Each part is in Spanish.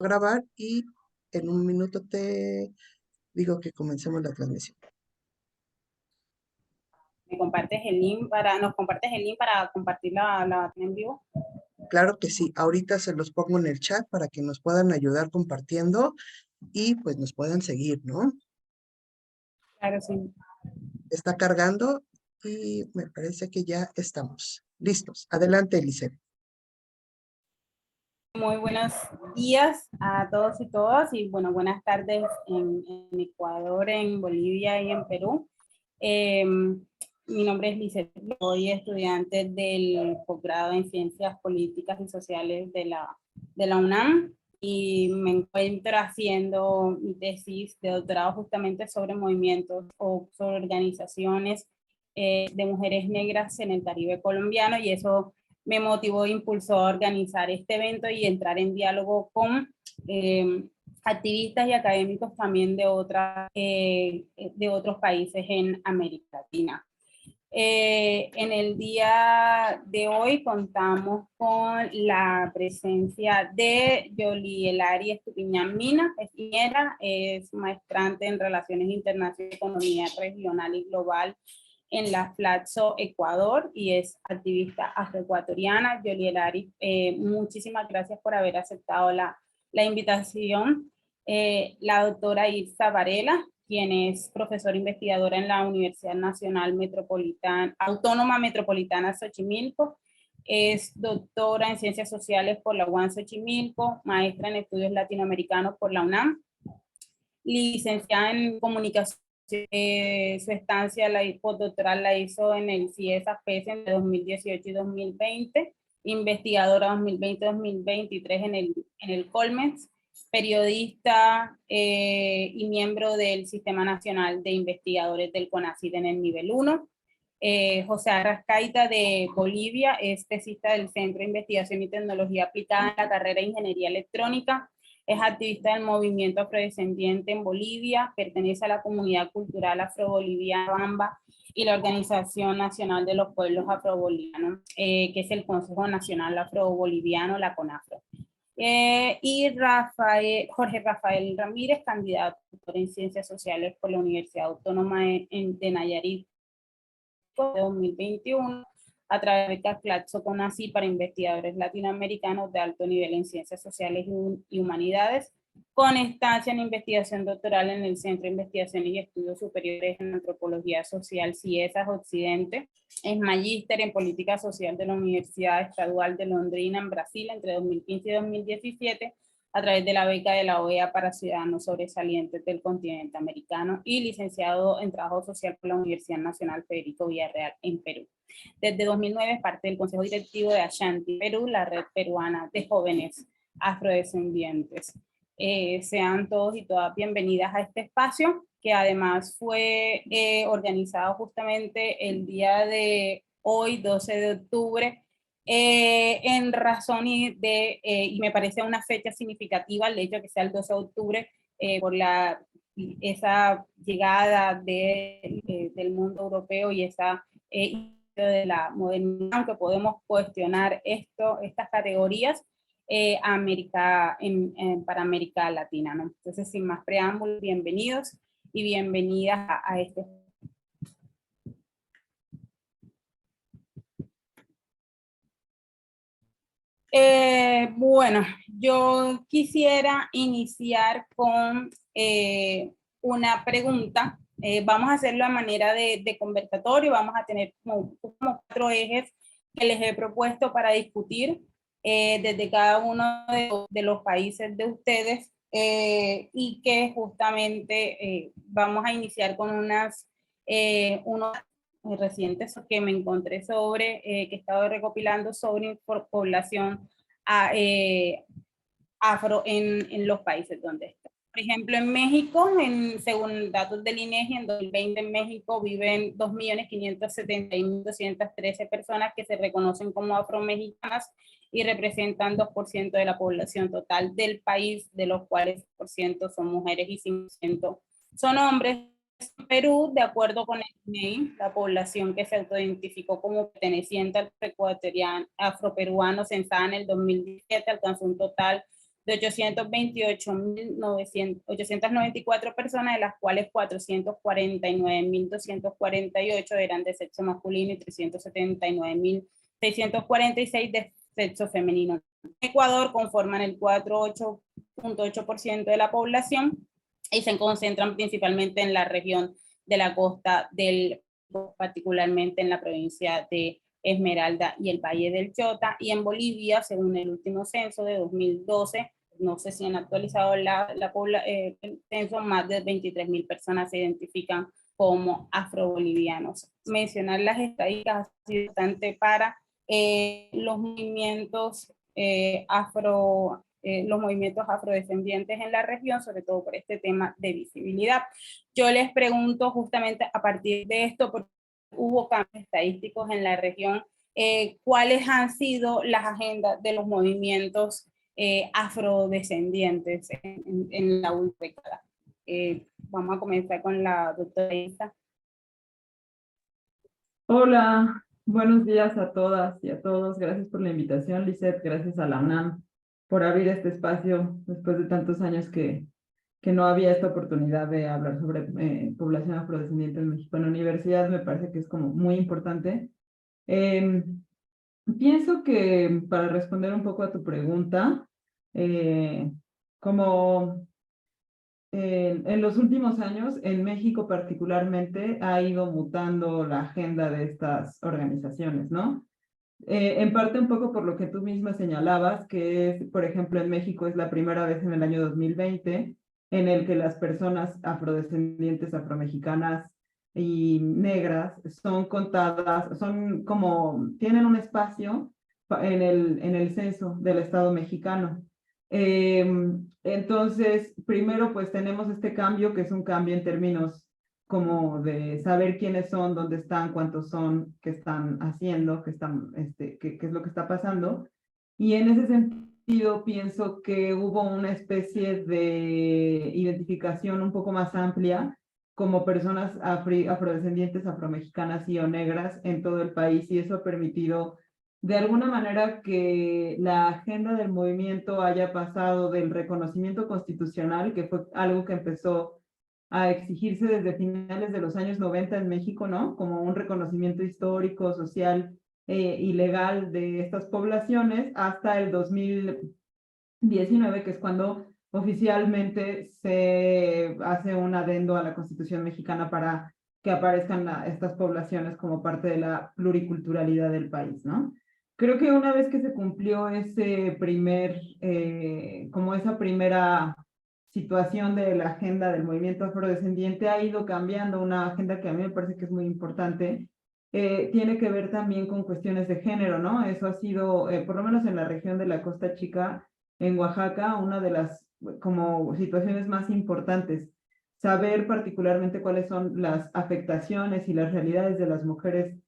a grabar y en un minuto te digo que comencemos la transmisión. Nos compartes el link para compartir la en vivo? Claro que sí, ahorita se los pongo en el chat para que nos puedan ayudar compartiendo y pues nos puedan seguir, ¿no? Claro, sí. Está cargando y me parece que ya estamos listos. Adelante, Elizabeth. Muy buenos días a todos y todas y bueno, buenas tardes en Ecuador, en Bolivia y en Perú. Mi nombre es Lizeth, soy estudiante del posgrado en Ciencias Políticas y Sociales de la UNAM y me encuentro haciendo mi tesis de doctorado justamente sobre movimientos o sobre organizaciones de mujeres negras en el Caribe colombiano, y eso me motivó e impulsó a organizar este evento y entrar en diálogo con activistas y académicos también de otros países en América Latina. En el día de hoy contamos con la presencia de Yolielari Estupiñán Mina, es maestrante en Relaciones Internacionales, Economía Regional y Global en la Flaxo, Ecuador, y es activista afroecuatoriana. Yolielari, muchísimas gracias por haber aceptado la invitación. La doctora Irsa Varela, quien es profesora investigadora en la Universidad Nacional Autónoma Metropolitana Xochimilco, es doctora en Ciencias Sociales por la UAM Xochimilco, maestra en Estudios Latinoamericanos por la UNAM, licenciada en Comunicación. Su estancia postdoctoral la hizo en el CIESA-PES en 2018 y 2020, investigadora 2020-2023 en el Colmex, periodista y miembro del Sistema Nacional de Investigadores del CONACYT en el nivel 1. José Arrascaita de Bolivia, es tesista del Centro de Investigación y Tecnología Aplicada en la carrera de Ingeniería Electrónica. Es activista del movimiento afrodescendiente en Bolivia, pertenece a la comunidad cultural afroboliviana Bamba y la Organización Nacional de los Pueblos Afrobolivianos, que es el Consejo Nacional Afroboliviano, la CONAFRO. Y Jorge Rafael Ramírez, candidato en Ciencias Sociales por la Universidad Autónoma de Nayarit 2021, a través de Caclaxo CONACYT para investigadores latinoamericanos de alto nivel en ciencias sociales y humanidades, con estancia en investigación doctoral en el Centro de Investigación y Estudios Superiores en Antropología Social CIESAS Occidente. Es magíster en Política Social de la Universidad Estadual de Londrina en Brasil entre 2015 y 2017, a través de la beca de la OEA para ciudadanos sobresalientes del continente americano, y licenciado en Trabajo Social por la Universidad Nacional Federico Villarreal en Perú. Desde 2009 es parte del Consejo Directivo de Ashanti Perú, la red peruana de jóvenes afrodescendientes. Sean todos y todas bienvenidas a este espacio, que además fue organizado justamente el día de hoy, 12 de octubre, en razón y me parece una fecha significativa el hecho de que sea el 12 de octubre, por esa llegada del mundo europeo y esa de la modernidad, aunque podemos cuestionar estas categorías para América Latina, ¿no? Entonces, sin más preámbulos, bienvenidos y bienvenidas a este. Bueno, yo quisiera iniciar con una pregunta. Vamos a hacerlo a manera de conversatorio. Vamos a tener como 4 ejes que les he propuesto para discutir desde cada uno de los países de ustedes, y que justamente vamos a iniciar con unos recientes que me encontré que he estado recopilando sobre población afro en los países donde está. Por ejemplo, en México, según datos del INEGI, en 2020 en México viven 2.571.213 personas que se reconocen como afromexicanas y representan 2% de la población total del país, de los cuales 1% son mujeres y 5% son hombres. En Perú, de acuerdo con el INEGI, la población que se autoidentificó como perteneciente al ecuatoriano afroperuano censada en el 2017 alcanzó un total de 894 personas, de las cuales 449.248 eran de sexo masculino y 379.646 de sexo femenino. Ecuador conforman el 4.8% de la población y se concentran principalmente en la región de la costa del, particularmente en la provincia de Esmeralda y el Valle del Chota, y en Bolivia, según el último censo de 2012, no sé si han actualizado el censo, más de 23.000 personas se identifican como afrobolivianos. Mencionar las estadísticas ha sido importante para los movimientos afrodescendientes en la región, sobre todo por este tema de visibilidad. Yo les pregunto justamente a partir de esto, porque hubo cambios estadísticos en la región, ¿cuáles han sido las agendas de los movimientos afrodescendientes en la última década? Vamos a comenzar con la doctora Isa. Hola, buenos días a todas y a todos. Gracias por la invitación, Lisette. Gracias a la UNAM por abrir este espacio después de tantos años que no había esta oportunidad de hablar sobre población afrodescendiente en México en la universidad. Me parece que es como muy importante. Pienso que para responder un poco a tu pregunta, como en los últimos años, en México particularmente, ha ido mutando la agenda de estas organizaciones, ¿no? En parte un poco por lo que tú misma señalabas, que es, por ejemplo, en México es la primera vez en el año 2020 en el que las personas afrodescendientes, afromexicanas y negras son contadas, son como, tienen un espacio en el censo del Estado mexicano. Entonces, primero pues tenemos este cambio, que es un cambio en términos como de saber quiénes son, dónde están, cuántos son, qué están haciendo, qué es lo que está pasando. Y en ese sentido pienso que hubo una especie de identificación un poco más amplia como personas afrodescendientes, afromexicanas y o negras en todo el país, y eso ha permitido de alguna manera que la agenda del movimiento haya pasado del reconocimiento constitucional, que fue algo que empezó a exigirse desde finales de los años 90 en México, ¿no? Como un reconocimiento histórico, social y legal de estas poblaciones, hasta el 2019, que es cuando oficialmente se hace un adendo a la Constitución mexicana para que aparezcan estas poblaciones como parte de la pluriculturalidad del país, ¿no? Creo que una vez que se cumplió ese como esa primera situación de la agenda del movimiento afrodescendiente, ha ido cambiando una agenda que a mí me parece que es muy importante. Tiene que ver también con cuestiones de género, ¿no? Eso ha sido, por lo menos en la región de la Costa Chica, en Oaxaca, una de las como situaciones más importantes. Saber particularmente cuáles son las afectaciones y las realidades de las mujeres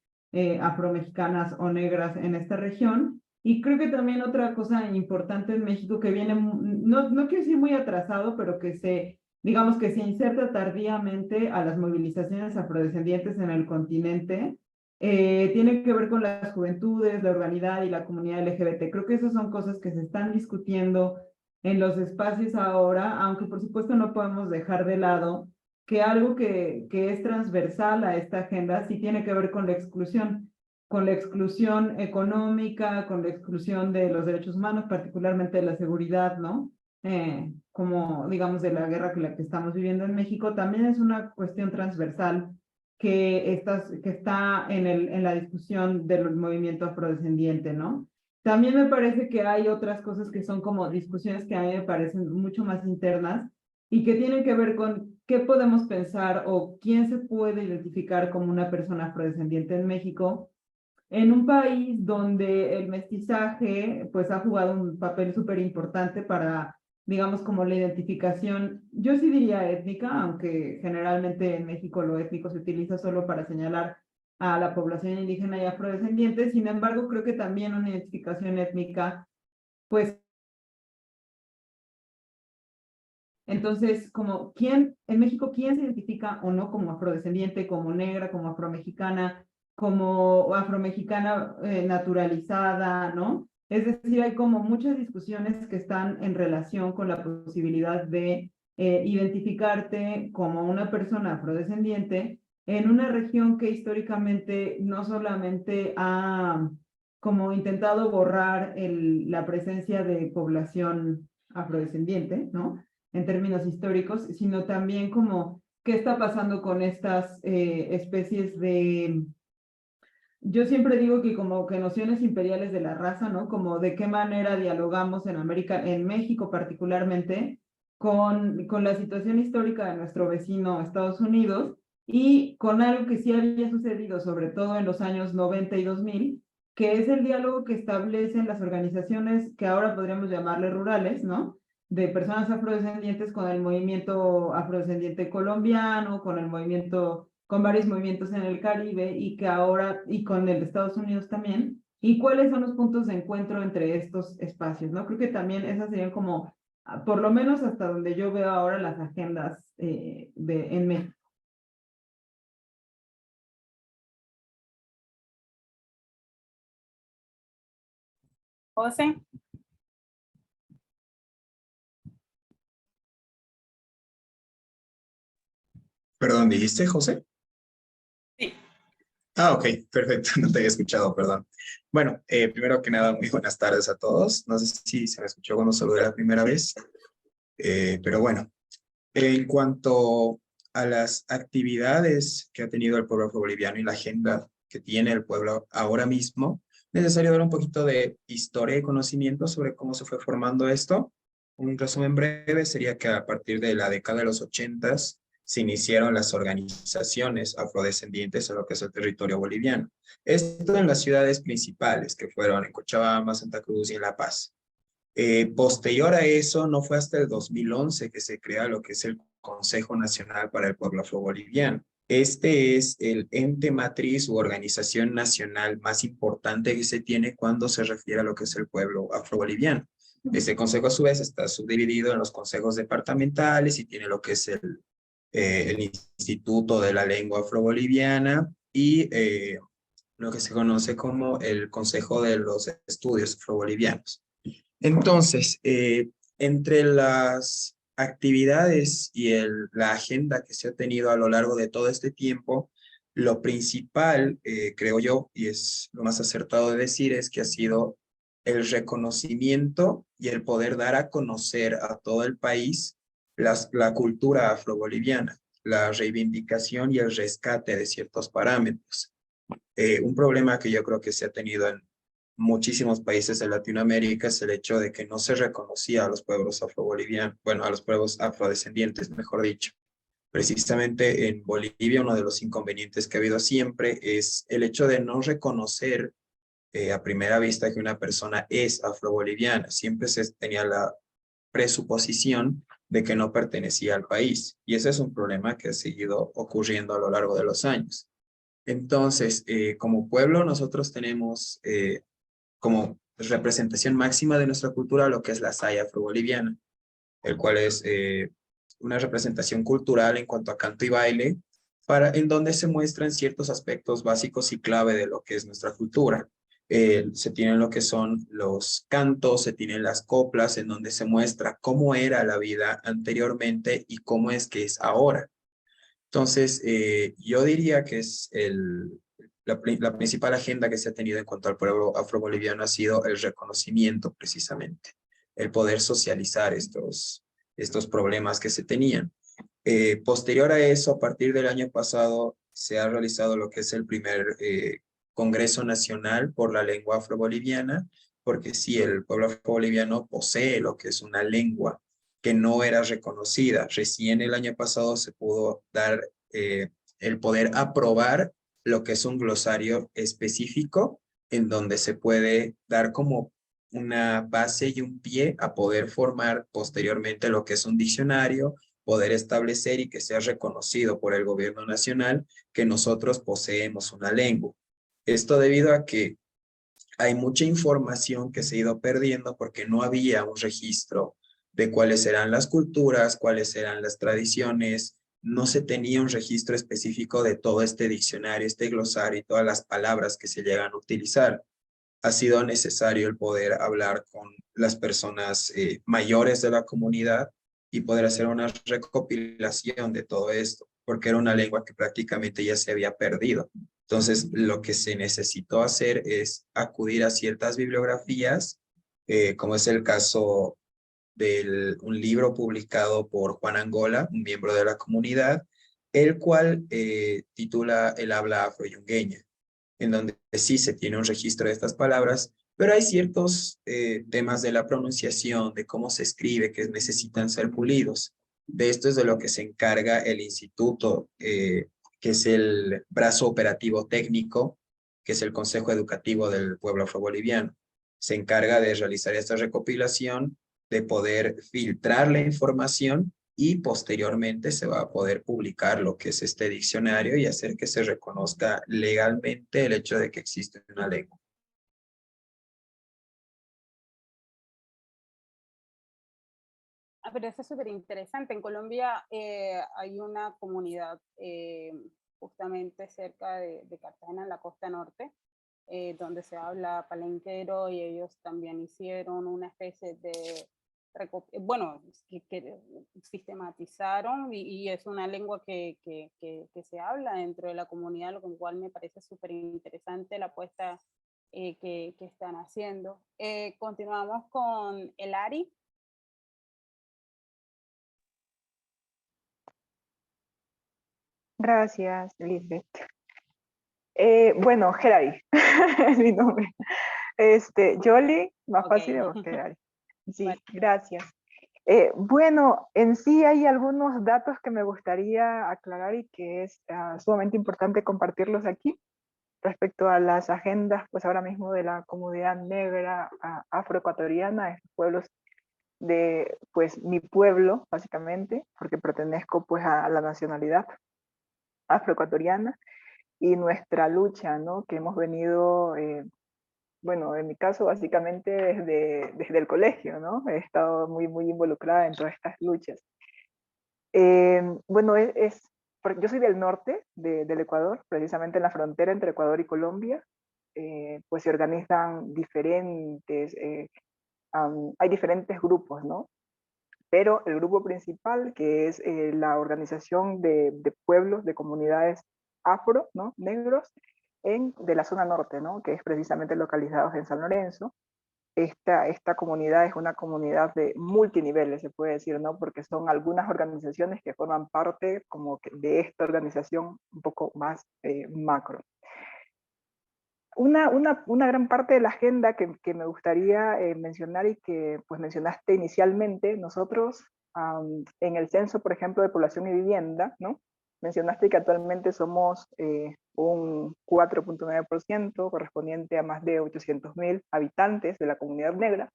afromexicanas o negras en esta región. Y creo que también otra cosa importante en México que viene, no quiero decir muy atrasado, pero que digamos que se inserta tardíamente a las movilizaciones afrodescendientes en el continente, tiene que ver con las juventudes, la urbanidad y la comunidad LGBT. Creo que esas son cosas que se están discutiendo en los espacios ahora, aunque por supuesto no podemos dejar de lado que algo que es transversal a esta agenda sí tiene que ver con la exclusión económica, con la exclusión de los derechos humanos, particularmente de la seguridad, ¿no? Como digamos de la guerra que estamos viviendo en México, también es una cuestión transversal que está en la discusión del movimiento afrodescendiente, ¿no? También me parece que hay otras cosas que son como discusiones que a mí me parecen mucho más internas y que tienen que ver con qué podemos pensar o quién se puede identificar como una persona afrodescendiente en México, en un país donde el mestizaje pues ha jugado un papel súper importante para, digamos, como la identificación, yo sí diría étnica, aunque generalmente en México lo étnico se utiliza solo para señalar a la población indígena y afrodescendiente. Sin embargo, creo que también una identificación étnica, pues, entonces, como en México, ¿quién se identifica o no como afrodescendiente, como negra, como afromexicana naturalizada, ¿no? Es decir, hay como muchas discusiones que están en relación con la posibilidad de identificarte como una persona afrodescendiente en una región que históricamente no solamente ha como intentado borrar la presencia de población afrodescendiente, ¿no? En términos históricos, sino también como qué está pasando con estas especies de... Yo siempre digo que como que nociones imperiales de la raza, ¿no? Como de qué manera dialogamos en América, en México particularmente, con la situación histórica de nuestro vecino Estados Unidos y con algo que sí había sucedido, sobre todo en los años 90 y 2000, que es el diálogo que establecen las organizaciones que ahora podríamos llamarle rurales, ¿no? De personas afrodescendientes con el movimiento afrodescendiente colombiano, con el movimiento, con varios movimientos en el Caribe y que ahora, y con el de Estados Unidos también, y cuáles son los puntos de encuentro entre estos espacios, ¿no? Creo que también esas serían como, por lo menos hasta donde yo veo ahora las agendas en México. José. Perdón, ¿dijiste, José? Sí. Ah, ok, perfecto, no te había escuchado, perdón. Bueno, primero que nada, muy buenas tardes a todos. No sé si se me escuchó cuando saludé la primera vez, pero bueno, en cuanto a las actividades que ha tenido el pueblo afroboliviano y la agenda que tiene el pueblo ahora mismo, necesario dar un poquito de historia y conocimiento sobre cómo se fue formando esto. Un resumen breve sería que a partir de la década de los 80s se iniciaron las organizaciones afrodescendientes en lo que es el territorio boliviano. Esto en las ciudades principales, que fueron en Cochabamba, Santa Cruz y en La Paz. Posterior a eso, no fue hasta el 2011 que se crea lo que es el Consejo Nacional para el Pueblo Afroboliviano. Este es el ente matriz u organización nacional más importante que se tiene cuando se refiere a lo que es el pueblo afroboliviano. Este consejo a su vez está subdividido en los consejos departamentales y tiene lo que es el Instituto de la Lengua Afroboliviana y lo que se conoce como el Consejo de los Estudios Afrobolivianos. Entonces, entre las actividades y la agenda que se ha tenido a lo largo de todo este tiempo, lo principal, creo yo, y es lo más acertado de decir, es que ha sido el reconocimiento y el poder dar a conocer a todo el país la cultura afroboliviana, la reivindicación y el rescate de ciertos parámetros. Un problema que yo creo que se ha tenido en muchísimos países de Latinoamérica es el hecho de que no se reconocía a los pueblos afrobolivianos, bueno, a los pueblos afrodescendientes, mejor dicho. Precisamente en Bolivia uno de los inconvenientes que ha habido siempre es el hecho de no reconocer a primera vista que una persona es afroboliviana. Siempre se tenía la presuposición de que no pertenecía al país. Y ese es un problema que ha seguido ocurriendo a lo largo de los años. Entonces, como pueblo, nosotros tenemos como representación máxima de nuestra cultura lo que es la saya afroboliviana, el cual es una representación cultural en cuanto a canto y baile, en donde se muestran ciertos aspectos básicos y clave de lo que es nuestra cultura. Se tienen lo que son los cantos, se tienen las coplas, en donde se muestra cómo era la vida anteriormente y cómo es que es ahora. Entonces, yo diría que es la principal agenda que se ha tenido en cuanto al pueblo afroboliviano ha sido el reconocimiento precisamente, el poder socializar estos problemas que se tenían. Posterior a eso, a partir del año pasado, se ha realizado lo que es el primer Congreso Nacional por la Lengua Afroboliviana, porque sí, el pueblo afroboliviano posee lo que es una lengua que no era reconocida. Recién el año pasado se pudo dar el poder aprobar lo que es un glosario específico en donde se puede dar como una base y un pie a poder formar posteriormente lo que es un diccionario, poder establecer y que sea reconocido por el gobierno nacional que nosotros poseemos una lengua. Esto debido a que hay mucha información que se ha ido perdiendo porque no había un registro de cuáles eran las culturas, cuáles eran las tradiciones, no se tenía un registro específico de todo este diccionario, este glosario y todas las palabras que se llegan a utilizar. ha sido necesario el poder hablar con las personas mayores de la comunidad y poder hacer una recopilación de todo esto, porque era una lengua que prácticamente ya se había perdido. Entonces, lo que se necesitó hacer es acudir a ciertas bibliografías, como es el caso de un libro publicado por Juan Angola, un miembro de la comunidad, el cual titula El habla afroyungueña, en donde sí se tiene un registro de estas palabras, pero hay ciertos temas de la pronunciación, de cómo se escribe, que necesitan ser pulidos. De esto es de lo que se encarga el instituto, que es el brazo operativo técnico, que es el Consejo Educativo del Pueblo Afroboliviano. Se encarga de realizar esta recopilación, de poder filtrar la información y posteriormente se va a poder publicar lo que es este diccionario y hacer que se reconozca legalmente el hecho de que existe una lengua. Pero eso es súper interesante. En Colombia hay una comunidad justamente cerca de Cartagena, en la costa norte, donde se habla palenquero, y ellos también hicieron una especie de, bueno, que sistematizaron, y es una lengua que se habla dentro de la comunidad, lo cual me parece súper interesante la apuesta que están haciendo. Continuamos con el Ari. Gracias, Lisbeth. Bueno, Gerari, es mi nombre. Yoli, más fácil, o Gerari. Sí, vale. Gracias. Bueno, en sí hay algunos datos que me gustaría aclarar y que es sumamente importante compartirlos aquí respecto a las agendas, pues ahora mismo de la comunidad negra afroecuatoriana, estos pueblos de, pues mi pueblo, básicamente, porque pertenezco pues a la nacionalidad afroecuatoriana, y nuestra lucha, ¿no? Que hemos venido, bueno, en mi caso básicamente desde el colegio, ¿no? He estado muy involucrada en todas estas luchas. Bueno, yo soy del norte del Ecuador, precisamente en la frontera entre Ecuador y Colombia. Pues se organizan hay diferentes grupos, ¿no? Pero el grupo principal, que es la organización de pueblos, de comunidades afro, ¿no? Negros, de la zona norte, ¿no? Que es precisamente localizados en San Lorenzo. Esta comunidad es una comunidad de multiniveles, se puede decir, ¿no? Porque son algunas organizaciones que forman parte como de esta organización un poco más macro. Una gran parte de la agenda que me gustaría mencionar y que pues mencionaste inicialmente, nosotros en el censo, por ejemplo, de población y vivienda, ¿no? Mencionaste que actualmente somos un 4.9%, correspondiente a más de 800.000 habitantes de la comunidad negra,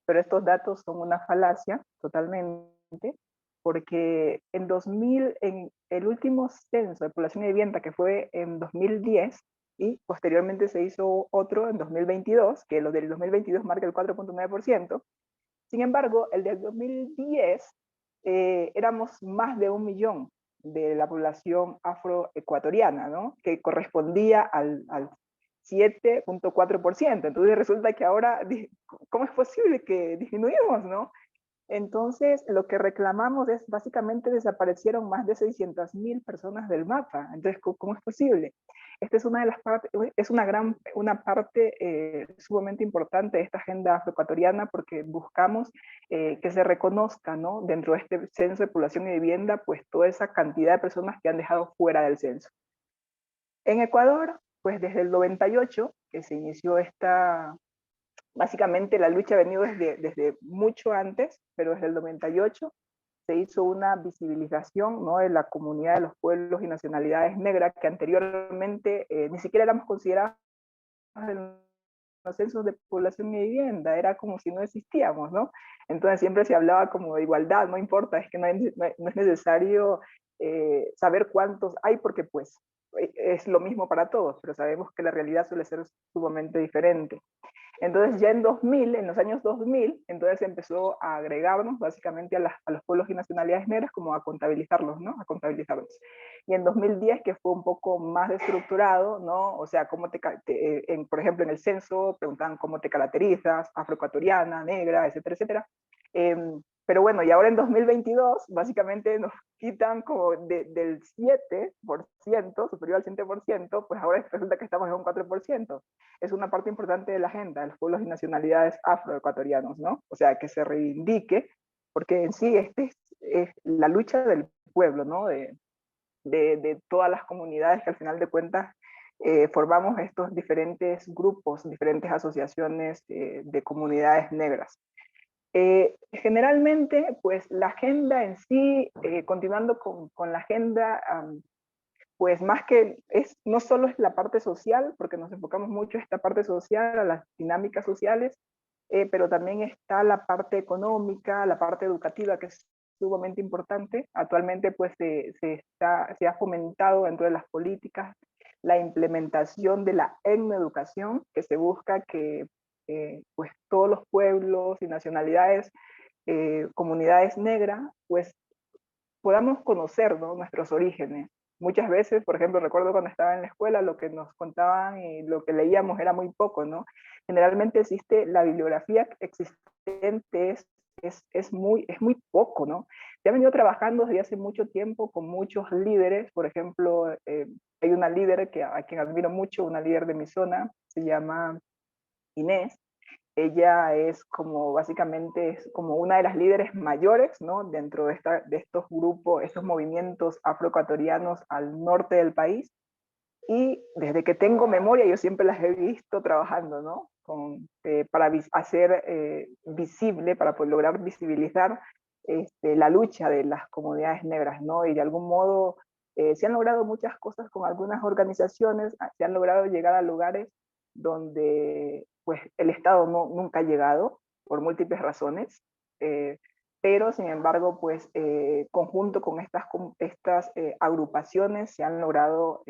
pero estos datos son una falacia totalmente, porque en el último censo de población y vivienda, que fue en 2010, y posteriormente se hizo otro en 2022, que lo del 2022 marca el 4.9%. Sin embargo, el del 2010 éramos más de 1 millón de la población afroecuatoriana, ¿no? Que correspondía al 7.4%. Entonces resulta que ahora, ¿cómo es posible que disminuimos, no? Entonces, lo que reclamamos es, básicamente, desaparecieron más de 600.000 personas del mapa. Entonces, ¿cómo es posible? Esta es una de las partes, es una parte sumamente importante de esta agenda afroecuatoriana, porque buscamos que se reconozca, ¿no? Dentro de este censo de población y vivienda, pues toda esa cantidad de personas que han dejado fuera del censo. En Ecuador, pues desde el 98, que se inició básicamente la lucha ha venido desde mucho antes, pero desde el 98 se hizo una visibilización, ¿no? De la comunidad de los pueblos y nacionalidades negras, que anteriormente ni siquiera éramos considerados en los censos de población y vivienda, era como si no existíamos, ¿no? Entonces siempre se hablaba como de igualdad, no importa, es que no es necesario saber cuántos hay, porque pues es lo mismo para todos, pero sabemos que la realidad suele ser sumamente diferente. Entonces ya en 2000, en los años 2000, entonces empezó a agregarnos básicamente a los pueblos y nacionalidades negras como a contabilizarlos, ¿no? A contabilizarlos. Y en 2010, que fue un poco más estructurado, ¿no? O sea, por ejemplo, en el censo preguntaban cómo te caracterizas, afroecuatoriana, negra, etcétera, etcétera. Pero bueno, y ahora en 2022, básicamente nos quitan como del 7%, superior al 7%, pues ahora resulta que estamos en un 4%. Es una parte importante de la agenda de los pueblos y nacionalidades afroecuatorianos, ¿no? O sea, que se reivindique, porque en sí es la lucha del pueblo, ¿no? De todas las comunidades que al final de cuentas formamos estos diferentes grupos, diferentes asociaciones de comunidades negras. Generalmente, pues la agenda en sí, continuando con la agenda, pues más que no solo es la parte social, porque nos enfocamos mucho en esta parte social, a las dinámicas sociales, pero también está la parte económica, la parte educativa, que es sumamente importante. Actualmente pues se ha fomentado dentro de las políticas la implementación de la etnoeducación, que se busca que pues todos los pueblos y nacionalidades, comunidades negras, pues podamos conocer, ¿no?, nuestros orígenes. Muchas veces, por ejemplo, recuerdo cuando estaba en la escuela, lo que nos contaban y lo que leíamos era muy poco, ¿no? Generalmente la bibliografía existente es muy poco, ¿no? Se ha venido trabajando desde hace mucho tiempo con muchos líderes. Por ejemplo, hay una líder a quien admiro mucho, una líder de mi zona, se llama Inés. Ella es como, básicamente, es como una de las líderes mayores, ¿no?, dentro de estos grupos, estos movimientos afroecuatorianos al norte del país. Y desde que tengo memoria, yo siempre las he visto trabajando, ¿no?, para hacer visible, para poder lograr visibilizar la lucha de las comunidades negras, ¿no? Y de algún modo se han logrado muchas cosas con algunas organizaciones, se han logrado llegar a lugares donde pues el Estado nunca ha llegado, por múltiples razones, pero sin embargo, pues conjunto con estas agrupaciones se han logrado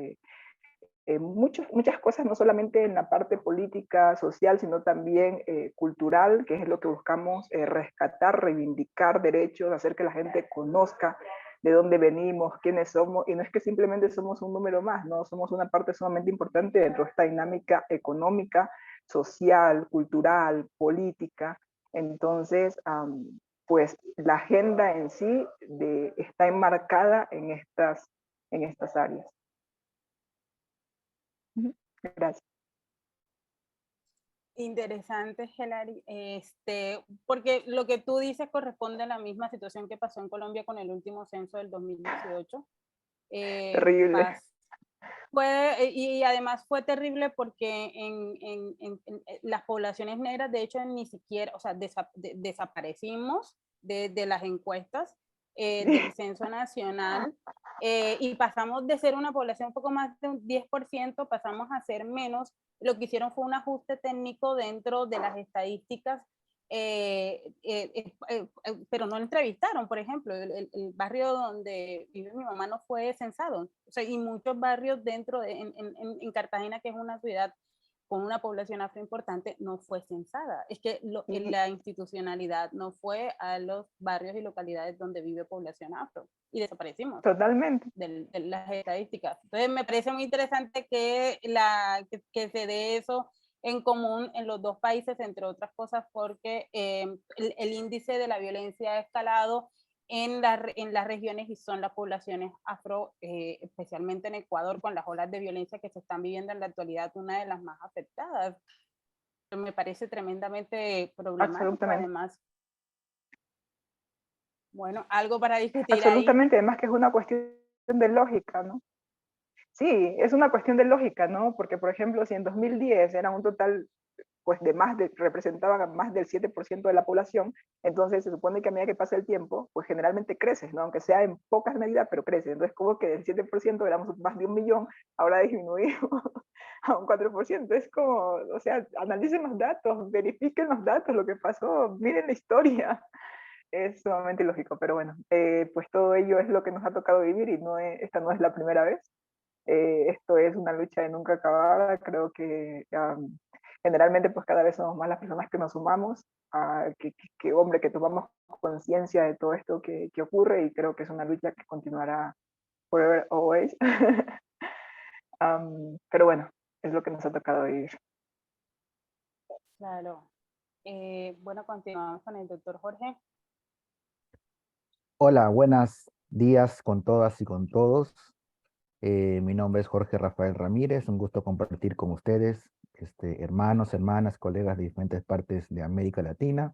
muchas cosas, no solamente en la parte política, social, sino también cultural, que es lo que buscamos rescatar, reivindicar derechos, hacer que la gente conozca de dónde venimos, quiénes somos, y no es que simplemente somos un número más, no, somos una parte sumamente importante dentro de esta dinámica económica, social, cultural, política. Entonces, pues la agenda en sí está enmarcada en estas áreas. Gracias. Interesante, Hilary, porque lo que tú dices corresponde a la misma situación que pasó en Colombia con el último censo del 2018. Terrible. Y además fue terrible porque en las poblaciones negras, de hecho, ni siquiera, o sea, desaparecimos de las encuestas del censo nacional, y pasamos de ser una población un poco más de un 10%, pasamos a ser menos. Lo que hicieron fue un ajuste técnico dentro de las estadísticas, pero no entrevistaron. Por ejemplo, el barrio donde vive mi mamá no fue censado, o sea, y muchos barrios en Cartagena, que es una ciudad con una población afro importante, no fue censada. Es que la institucionalidad no fue a los barrios y localidades donde vive población afro, y desaparecimos Totalmente. de las estadísticas. Entonces me parece muy interesante que se dé eso en común en los dos países, entre otras cosas, porque el índice de la violencia ha escalado en las regiones, y son las poblaciones afro, especialmente en Ecuador, con las olas de violencia que se están viviendo en la actualidad, una de las más afectadas. Me parece tremendamente problemático, además. Bueno, algo para discutir Absolutamente, ahí. además que es una cuestión de lógica, ¿no? Sí, es una cuestión de lógica, ¿no? Porque, por ejemplo, si en 2010 era un total, pues representaban más del 7% de la población, entonces se supone que a medida que pasa el tiempo, pues generalmente creces, ¿no? Aunque sea en pocas medidas, pero crece. Entonces, como que del 7% éramos más de 1.000.000, ahora disminuimos a un 4%. Es como, o sea, analicen los datos, verifiquen los datos, lo que pasó, miren la historia. Es sumamente lógico, pero bueno, pues todo ello es lo que nos ha tocado vivir, y esta no es la primera vez. Esto es una lucha de nunca acabar. Creo que generalmente pues cada vez somos más las personas que nos sumamos, hombre, que tomamos conciencia de todo esto que ocurre, y creo que es una lucha que continuará forever, always. Pero bueno, es lo que nos ha tocado vivir. Claro. Bueno, continuamos con el doctor Jorge. Hola, buenos días con todas y con todos. Mi nombre es Jorge Rafael Ramírez, un gusto compartir con ustedes, hermanos, hermanas, colegas de diferentes partes de América Latina.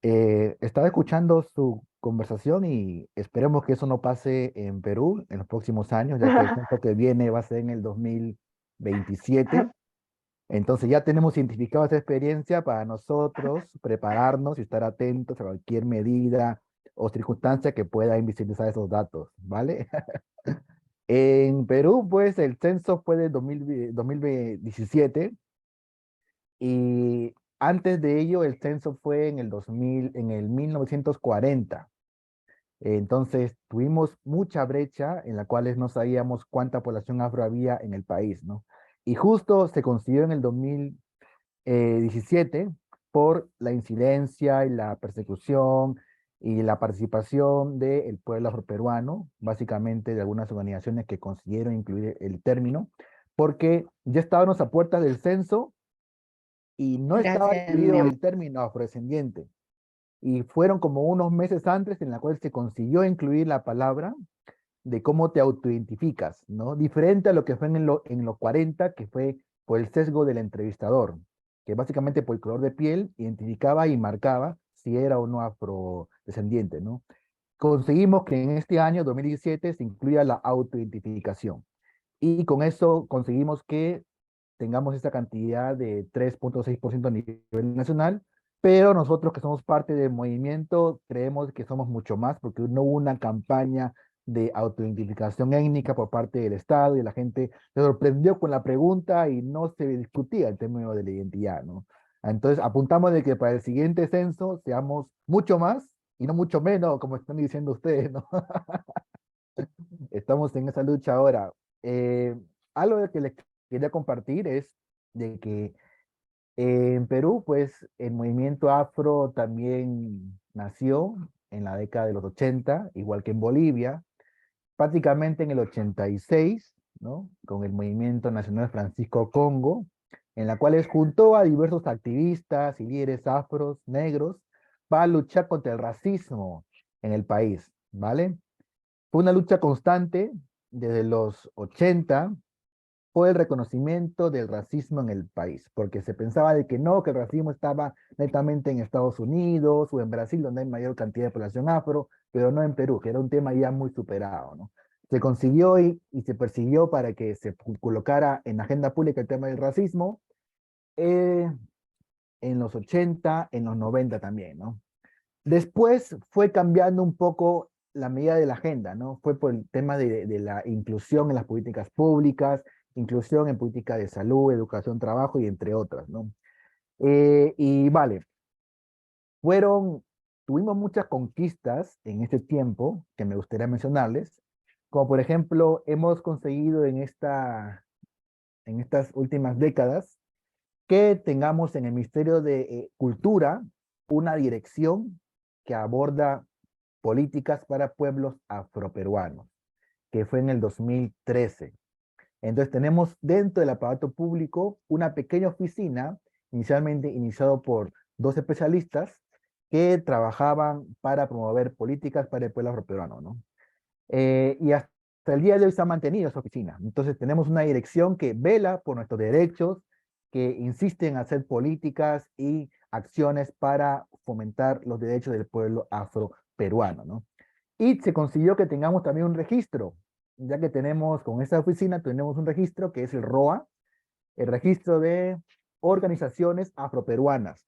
Estaba escuchando su conversación y esperemos que eso no pase en Perú en los próximos años, ya que el censo que viene va a ser en el 2027. Entonces ya tenemos identificado esa experiencia para nosotros prepararnos y estar atentos a cualquier medida o circunstancia que pueda invisibilizar esos datos, ¿vale? En Perú, pues, el censo fue de 2017 y antes de ello el censo fue en el 1940. Entonces tuvimos mucha brecha en la cual no sabíamos cuánta población afro había en el país, ¿no? Y justo se consiguió en el 2017 por la incidencia y la persecución y la participación del pueblo afroperuano, básicamente de algunas organizaciones que consiguieron incluir el término, porque ya estábamos a puertas del censo y no estaba Gracias, incluido mi amor. el término afrodescendiente. Y fueron como unos meses antes en la cual se consiguió incluir la palabra de cómo te autoidentificas, ¿no? Diferente a lo que fue en los 40, que fue por el sesgo del entrevistador, que básicamente por el color de piel identificaba y marcaba si era o no afrodescendiente, ¿no? Conseguimos que en este año, 2017, se incluya la autoidentificación. Y con eso conseguimos que tengamos esta cantidad de 3.6% a nivel nacional, pero nosotros que somos parte del movimiento creemos que somos mucho más porque no hubo una campaña de autoidentificación étnica por parte del Estado y la gente se sorprendió con la pregunta y no se discutía el término de la identidad, ¿no? Entonces apuntamos de que para el siguiente censo seamos mucho más y no mucho menos, como están diciendo ustedes, ¿no? Estamos en esa lucha ahora. Eh, Algo que les quería compartir es de que en Perú, pues el movimiento afro también nació en la década de los 80, igual que en Bolivia, prácticamente en el 86, ¿no? Con el movimiento nacional Francisco Congo, en la cual juntó a diversos activistas y líderes afros, negros, para luchar contra el racismo en el país, ¿vale? Fue una lucha constante desde los 80 por el reconocimiento del racismo en el país, porque se pensaba de que no, que el racismo estaba netamente en Estados Unidos o en Brasil, donde hay mayor cantidad de población afro, pero no en Perú, que era un tema ya muy superado, ¿no? Se consiguió y se persiguió para que se colocara en la agenda pública el tema del racismo eh, en los 80, en los 90 también, ¿no? Después fue cambiando un poco la medida de la agenda, ¿no? Fue por el tema de la inclusión en las políticas públicas, inclusión en política de salud, educación, trabajo y entre otras, ¿no? Y vale, tuvimos muchas conquistas en este tiempo que me gustaría mencionarles, como por ejemplo, hemos conseguido en estas últimas décadas que tengamos en el Ministerio de Cultura una dirección que aborda políticas para pueblos afroperuanos, que fue en el 2013. Entonces tenemos dentro del aparato público una pequeña oficina, inicialmente iniciado por 2 especialistas que trabajaban para promover políticas para el pueblo afroperuano, ¿no? Y hasta el día de hoy se ha mantenido esa oficina. Entonces tenemos una dirección que vela por nuestros derechos, que insiste en hacer políticas y acciones para fomentar los derechos del pueblo afroperuano, ¿no? Y se consiguió que tengamos también un registro, ya que tenemos con esta oficina, tenemos un registro que es el ROA, el registro de organizaciones afroperuanas,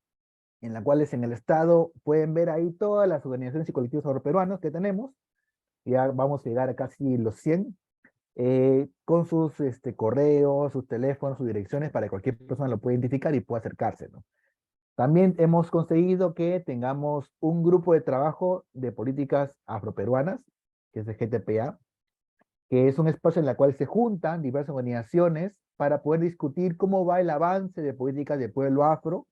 en la cuales en el estado pueden ver ahí todas las organizaciones y colectivos afroperuanos que tenemos. Ya vamos a llegar a casi los 100, con sus correos, sus teléfonos, sus direcciones, para que cualquier persona lo pueda identificar y pueda acercarse, ¿no? También hemos conseguido que tengamos un grupo de trabajo de políticas afroperuanas, que es el GTPA, que es un espacio en el cual se juntan diversas organizaciones para poder discutir cómo va el avance de políticas del pueblo afro,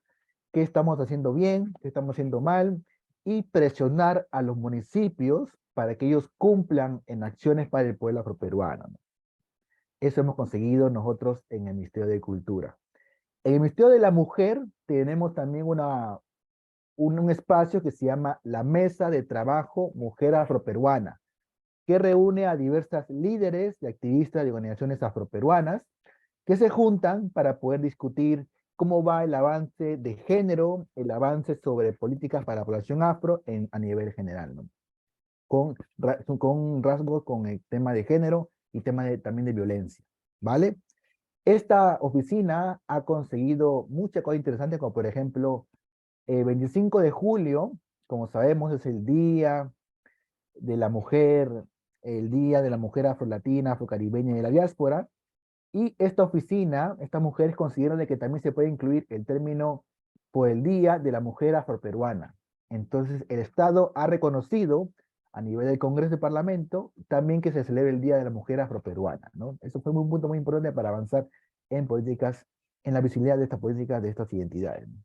qué estamos haciendo bien, qué estamos haciendo mal, y presionar a los municipios para que ellos cumplan en acciones para el pueblo afroperuano, ¿no? Eso hemos conseguido nosotros en el Ministerio de Cultura. En el Ministerio de la Mujer tenemos también un espacio que se llama la Mesa de Trabajo Mujer Afroperuana, que reúne a diversas líderes y activistas de organizaciones afroperuanas que se juntan para poder discutir cómo va el avance de género, el avance sobre políticas para la población afro a nivel general, ¿no? Con rasgos con el tema de género y tema también de violencia, ¿vale? Esta oficina ha conseguido muchas cosas interesantes, como por ejemplo, el 25 de julio, como sabemos, es el Día de la Mujer, el Día de la Mujer Afrolatina, Afrocaribeña y de la Diáspora, y esta oficina, estas mujeres consideran de que también se puede incluir el término por el Día de la Mujer Afroperuana. Entonces, el Estado ha reconocido a nivel del Congreso y Parlamento también que se celebre el Día de la Mujer Afroperuana, ¿no? Eso fue un punto muy importante para avanzar en políticas, en la visibilidad de estas políticas, de estas identidades, ¿no?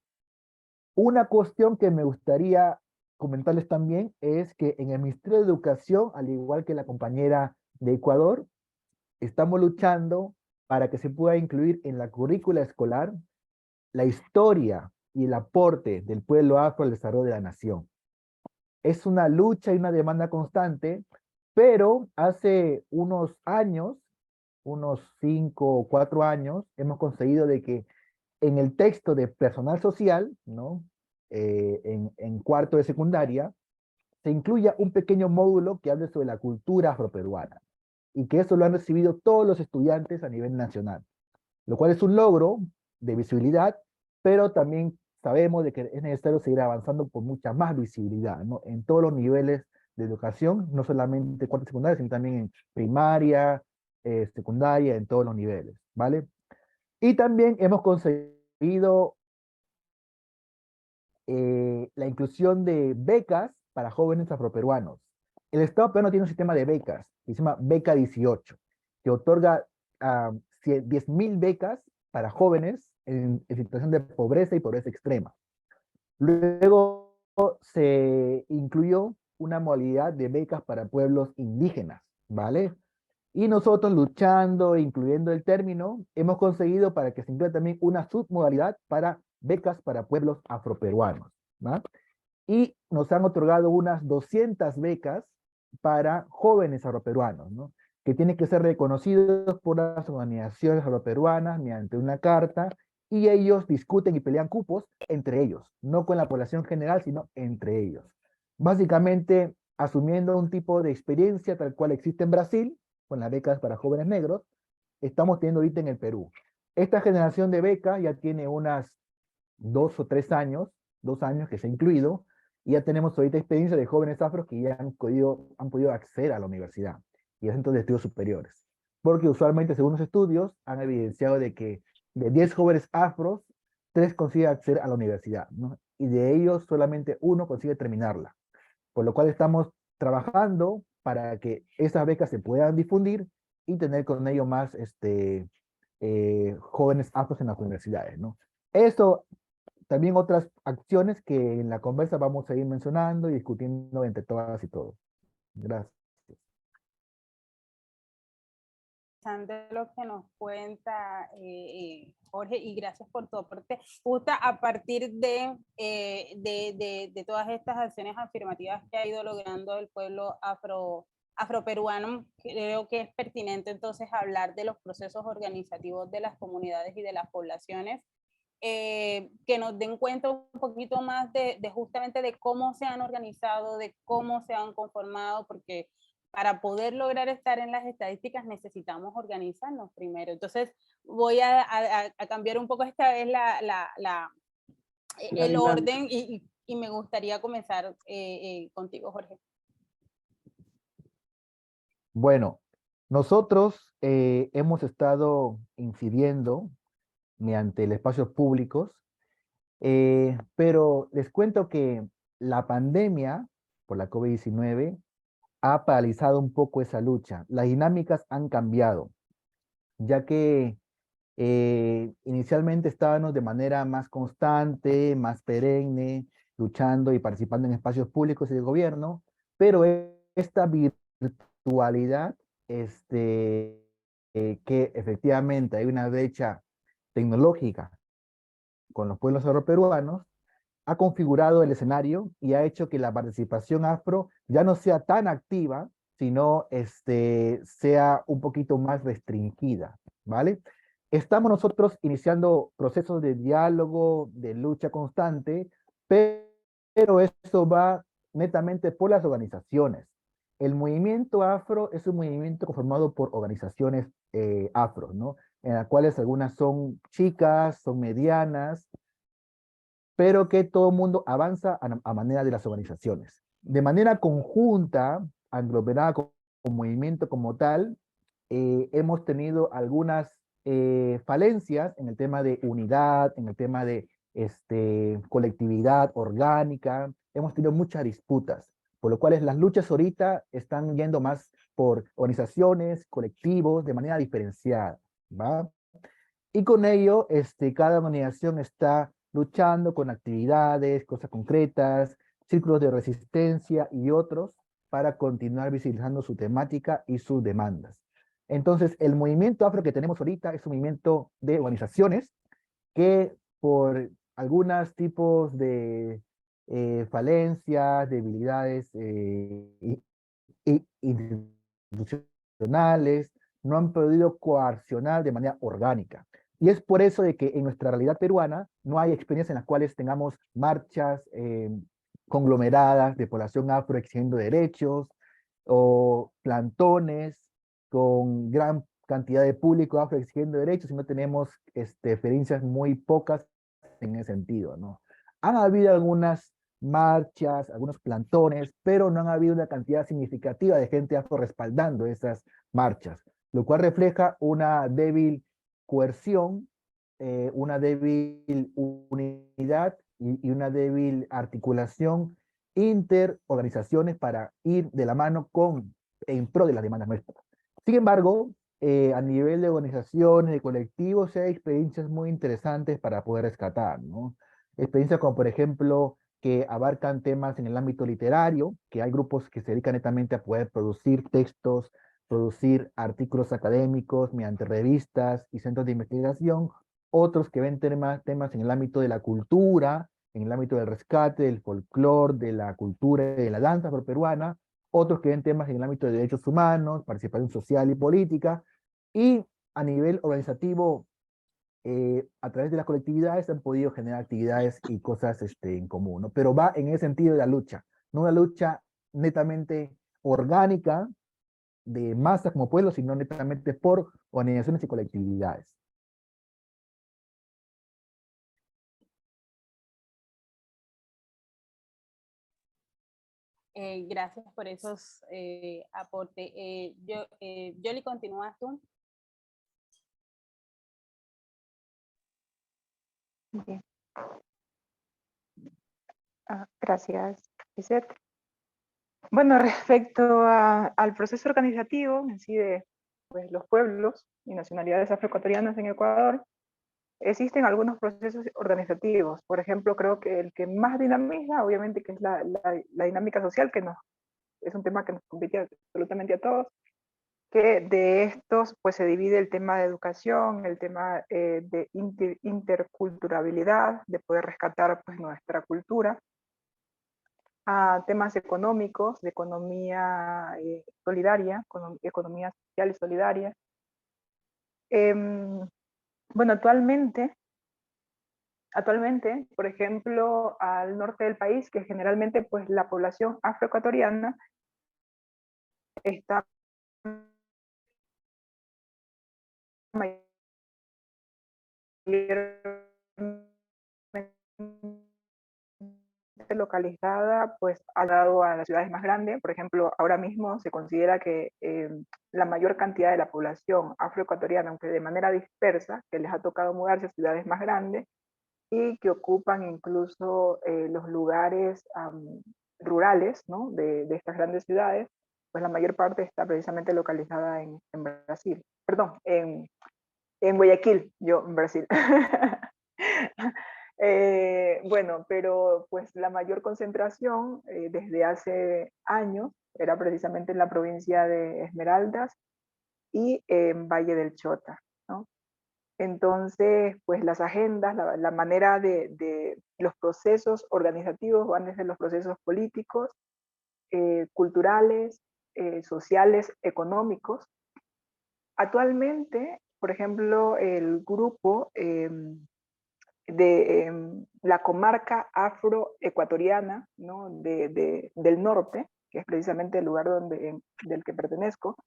Una cuestión que me gustaría comentarles también es que en el Ministerio de Educación, al igual que la compañera de Ecuador, estamos luchando para que se pueda incluir en la currícula escolar la historia y el aporte del pueblo afro al desarrollo de la nación. Es una lucha y una demanda constante, pero hace unos años, unos 5 o 4 años, hemos conseguido de que en el texto de personal social, ¿no? En cuarto de secundaria, se incluya un pequeño módulo que hable sobre la cultura afroperuana, y que eso lo han recibido todos los estudiantes a nivel nacional, lo cual es un logro de visibilidad, pero también sabemos de que es necesario seguir avanzando por mucha más visibilidad, ¿no? En todos los niveles de educación, no solamente cuarta y secundaria, sino también en primaria, secundaria, en todos los niveles, ¿vale? Y también hemos conseguido la inclusión de becas para jóvenes afroperuanos. El Estado peruano tiene un sistema de becas, que se llama Beca 18, que otorga 10.000 becas para jóvenes en situación de pobreza y pobreza extrema. Luego se incluyó una modalidad de becas para pueblos indígenas, ¿vale? Y nosotros luchando, incluyendo el término, hemos conseguido para que se incluya también una submodalidad para becas para pueblos afroperuanos, ¿no? Y nos han otorgado unas 200 becas para jóvenes afroperuanos, ¿no? Que tienen que ser reconocidos por las organizaciones afroperuanas mediante una carta, y ellos discuten y pelean cupos entre ellos, no con la población general, sino entre ellos. Básicamente, asumiendo un tipo de experiencia tal cual existe en Brasil, con las becas para jóvenes negros, estamos teniendo ahorita en el Perú. Esta generación de becas ya tiene unas 2 o 3 años, 2 años que se ha incluido, y ya tenemos ahorita experiencia de jóvenes afros que ya han podido acceder a la universidad y a centros de estudios superiores. Porque usualmente, según los estudios, han evidenciado de que de 10 jóvenes afros, 3 consiguen acceder a la universidad, ¿no? Y de ellos solamente 1 consigue terminarla. Por lo cual estamos trabajando para que esas becas se puedan difundir y tener con ello más jóvenes afros en las universidades, ¿no? Eso, también otras acciones que en la conversa vamos a ir mencionando y discutiendo entre todas y todos. Gracias. Interesante lo que nos cuenta Jorge, y gracias por tu aporte. Justo a partir de todas estas acciones afirmativas que ha ido logrando el pueblo afroperuano, creo que es pertinente entonces hablar de los procesos organizativos de las comunidades y de las poblaciones, que nos den cuenta un poquito más de justamente de cómo se han organizado, de cómo se han conformado, porque para poder lograr estar en las estadísticas necesitamos organizarnos primero. Entonces voy a cambiar un poco esta vez el orden, y me gustaría comenzar contigo, Jorge. Bueno, nosotros hemos estado incidiendo mediante los espacios públicos, pero les cuento que la pandemia por la COVID-19 ha paralizado un poco esa lucha. Las dinámicas han cambiado, ya que inicialmente estábamos de manera más constante, más perenne, luchando y participando en espacios públicos y de gobierno, pero esta virtualidad, que efectivamente hay una brecha tecnológica con los pueblos afroperuanos, ha configurado el escenario y ha hecho que la participación afro ya no sea tan activa, sino sea un poquito más restringida, ¿vale? Estamos nosotros iniciando procesos de diálogo, de lucha constante, pero esto va netamente por las organizaciones. El movimiento afro es un movimiento conformado por organizaciones afro, ¿no? En las cuales algunas son chicas, son medianas, pero que todo el mundo avanza a manera de las organizaciones. De manera conjunta, aglomerada con movimiento como tal, hemos tenido algunas falencias en el tema de unidad, en el tema de colectividad orgánica, hemos tenido muchas disputas, por lo cual las luchas ahorita están yendo más por organizaciones, colectivos, de manera diferenciada, ¿va? Y con ello, cada organización está luchando con actividades, cosas concretas, círculos de resistencia y otros para continuar visibilizando su temática y sus demandas. Entonces, el movimiento afro que tenemos ahorita es un movimiento de organizaciones que por algunos tipos de falencias, debilidades institucionales, no han podido coaccionar de manera orgánica. Y es por eso de que en nuestra realidad peruana no hay experiencias en las cuales tengamos marchas conglomeradas de población afro exigiendo derechos, o plantones con gran cantidad de público afro exigiendo derechos, y no tenemos experiencias muy pocas en ese sentido, ¿no? Han habido algunas marchas, algunos plantones, pero no han habido una cantidad significativa de gente afro respaldando esas marchas, lo cual refleja una débil coerción, una débil unidad y una débil articulación interorganizaciones para ir de la mano en pro de las demandas nuestras. Sin embargo, a nivel de organizaciones, de colectivos, hay experiencias muy interesantes para poder rescatar, ¿no? Experiencias como, por ejemplo, que abarcan temas en el ámbito literario, que hay grupos que se dedican netamente a poder producir textos, producir artículos académicos mediante revistas y centros de investigación, otros que ven temas en el ámbito de la cultura, en el ámbito del rescate, del folclore, de la cultura y de la danza afroperuana, otros que ven temas en el ámbito de derechos humanos, participación social y política, y a nivel organizativo, a través de las colectividades han podido generar actividades y cosas en común, ¿no? Pero va en ese sentido de la lucha, no una lucha netamente orgánica de masas como pueblo, sino netamente por organizaciones y colectividades. Gracias por esos aportes. Yoli, ¿continúas tú? Bien. Gracias, Lisette. Bueno, respecto al proceso organizativo en sí de pues, los pueblos y nacionalidades afroecuatorianas en Ecuador, existen algunos procesos organizativos. Por ejemplo, creo que el que más dinamiza, obviamente, que es la dinámica social, que es un tema que nos compete absolutamente a todos, que de estos pues se divide el tema de educación, el tema de interculturalidad, de poder rescatar pues nuestra cultura, a temas económicos, de economía solidaria, economía social y solidaria. Bueno, actualmente, por ejemplo, al norte del país, que generalmente pues la población afroecuatoriana está localizada, pues ha dado a las ciudades más grandes. Por ejemplo, ahora mismo se considera que la mayor cantidad de la población afroecuatoriana, aunque de manera dispersa, que les ha tocado mudarse a ciudades más grandes y que ocupan incluso los lugares rurales, ¿no? de estas grandes ciudades, pues la mayor parte está precisamente localizada en Brasil, perdón, en Guayaquil, yo en Brasil. Bueno, pero pues la mayor concentración desde hace años era precisamente en la provincia de Esmeraldas y en Valle del Chota, ¿no? Entonces, pues las agendas, la manera de los procesos organizativos van desde los procesos políticos, culturales, sociales, económicos. Actualmente, por ejemplo, el grupo de la comarca afroecuatoriana, ¿no? Del norte, que es precisamente el lugar del que pertenezco.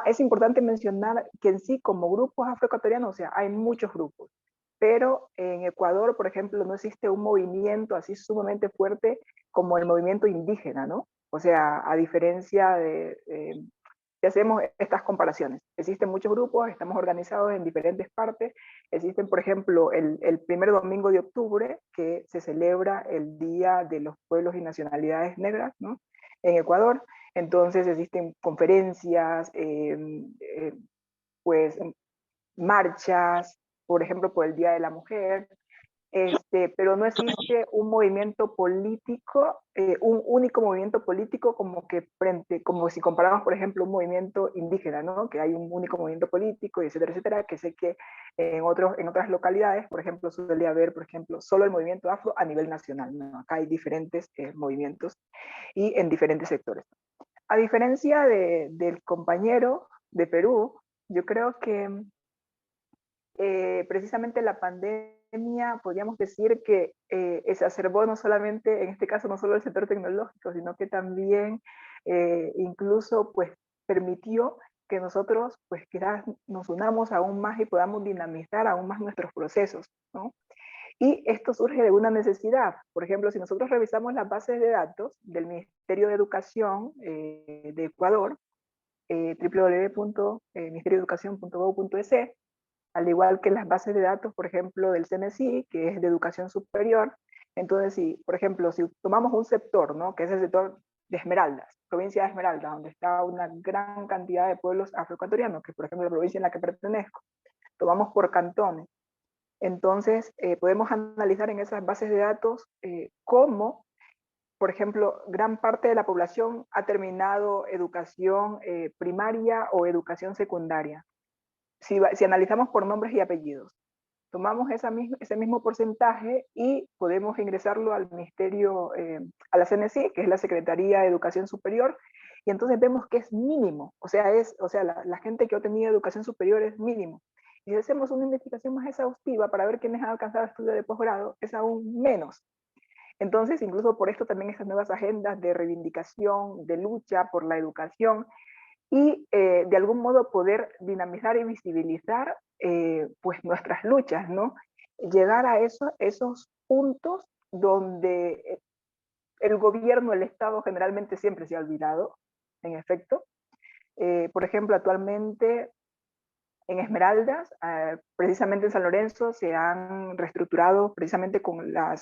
Es importante mencionar que en sí, como grupos afroecuatorianos, o sea, hay muchos grupos, pero en Ecuador, por ejemplo, no existe un movimiento así sumamente fuerte como el movimiento indígena, ¿no? O sea, a diferencia si hacemos estas comparaciones. Existen muchos grupos, estamos organizados en diferentes partes. Existen, por ejemplo, el primer domingo de octubre, que se celebra el Día de los Pueblos y Nacionalidades Negras, ¿no? En Ecuador. Entonces existen conferencias, pues marchas, por ejemplo, por el Día de la Mujer, pero no existe un movimiento político, un único movimiento político como si comparamos, por ejemplo, un movimiento indígena, ¿no? Que hay un único movimiento político, etcétera, que sé que en otras localidades, por ejemplo, suele haber, por ejemplo, solo el movimiento afro a nivel nacional, ¿no? Acá hay diferentes movimientos y en diferentes sectores. A diferencia del compañero de Perú, yo creo que precisamente la pandemia, podríamos decir que exacerbó no solamente, en este caso, no solo el sector tecnológico, sino que también incluso pues permitió que nosotros pues quizás nos unamos aún más y podamos dinamizar aún más nuestros procesos, ¿no? Y esto surge de una necesidad. Por ejemplo, si nosotros revisamos las bases de datos del Ministerio de Educación de Ecuador, www.ministeriodeeducacion.gov.es, al igual que las bases de datos, por ejemplo, del CNSI, que es de educación superior. Entonces, si, por ejemplo, si tomamos un sector, ¿no? Que es el sector de Esmeraldas, provincia de Esmeraldas, donde está una gran cantidad de pueblos afroecuatorianos, que es, por ejemplo, la provincia en la que pertenezco, tomamos por cantones. Entonces, podemos analizar en esas bases de datos cómo, por ejemplo, gran parte de la población ha terminado educación primaria o educación secundaria. Si analizamos por nombres y apellidos, tomamos ese mismo porcentaje y podemos ingresarlo al Ministerio, a la CNC, que es la Secretaría de Educación Superior, y entonces vemos que es mínimo, o sea, la gente que ha tenido educación superior es mínimo. Y si hacemos una investigación más exhaustiva para ver quiénes han alcanzado estudios de posgrado, es aún menos. Entonces, incluso por esto también estas nuevas agendas de reivindicación, de lucha por la educación, y de algún modo poder dinamizar y visibilizar pues nuestras luchas, ¿no? Llegar a esos puntos donde el gobierno, el Estado generalmente siempre se ha olvidado, en efecto. Por ejemplo, actualmente en Esmeraldas, precisamente en San Lorenzo, se han reestructurado precisamente con la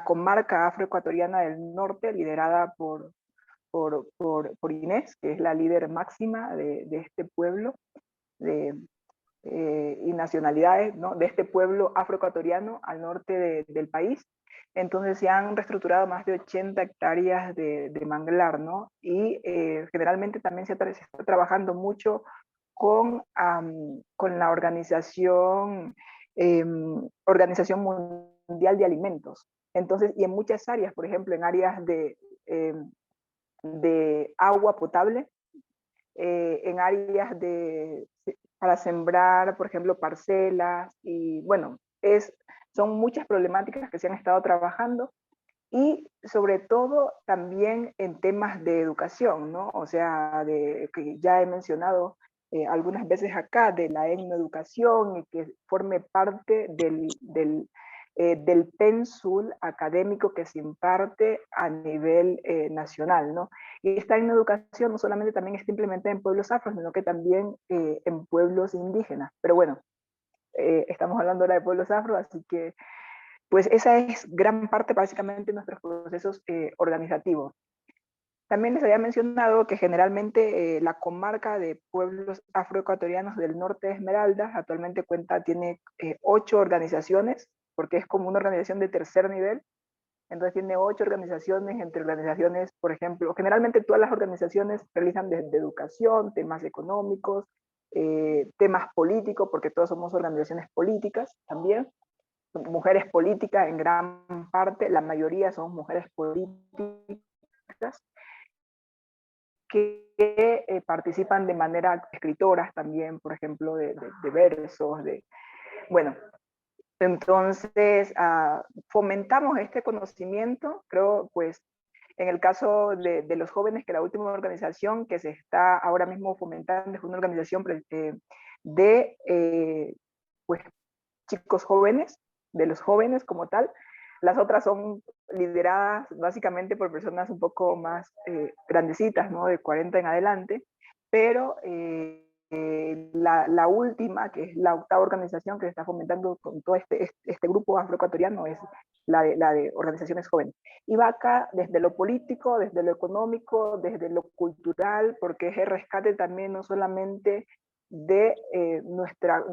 comarca afroecuatoriana del norte, liderada por Inés, que es la líder máxima de este pueblo y nacionalidades, ¿no? De este pueblo afroecuatoriano al norte del país. Entonces se han reestructurado más de 80 hectáreas de manglar, ¿no? Y generalmente también se está trabajando mucho con la Organización Mundial de Alimentos. Entonces, y en muchas áreas, por ejemplo, en áreas de agua potable, en áreas para sembrar, por ejemplo, parcelas, y bueno, son muchas problemáticas que se han estado trabajando, y sobre todo también en temas de educación, ¿no? O sea, que ya he mencionado algunas veces acá, de la etnoeducación, y que forme parte del pénsul académico que se imparte a nivel nacional, ¿no? Y esta etnoeducación no solamente también está implementada en pueblos afros, sino que también en pueblos indígenas. Pero bueno, estamos hablando ahora de pueblos afros, así que pues esa es gran parte básicamente de nuestros procesos organizativos. También les había mencionado que generalmente la comarca de pueblos afroecuatorianos del norte de Esmeraldas actualmente tiene 8 organizaciones, porque es como una organización de tercer nivel. Entonces tiene 8 organizaciones, entre organizaciones, por ejemplo, generalmente todas las organizaciones realizan desde educación, temas económicos, temas políticos, porque todos somos organizaciones políticas también, mujeres políticas en gran parte, la mayoría son mujeres políticas, que participan de manera escritoras también, por ejemplo, de versos, bueno, entonces fomentamos este conocimiento, creo, pues, en el caso de los jóvenes, que la última organización que se está ahora mismo fomentando es una organización pues, chicos jóvenes, de los jóvenes como tal. Las otras son lideradas básicamente por personas un poco más grandecitas, ¿no? De 40 en adelante, pero la última, que es la octava organización que se está fomentando con todo este grupo afroecuatoriano, es la de organizaciones jóvenes. Y va acá desde lo político, desde lo económico, desde lo cultural, porque es el rescate también no solamente de nuestra,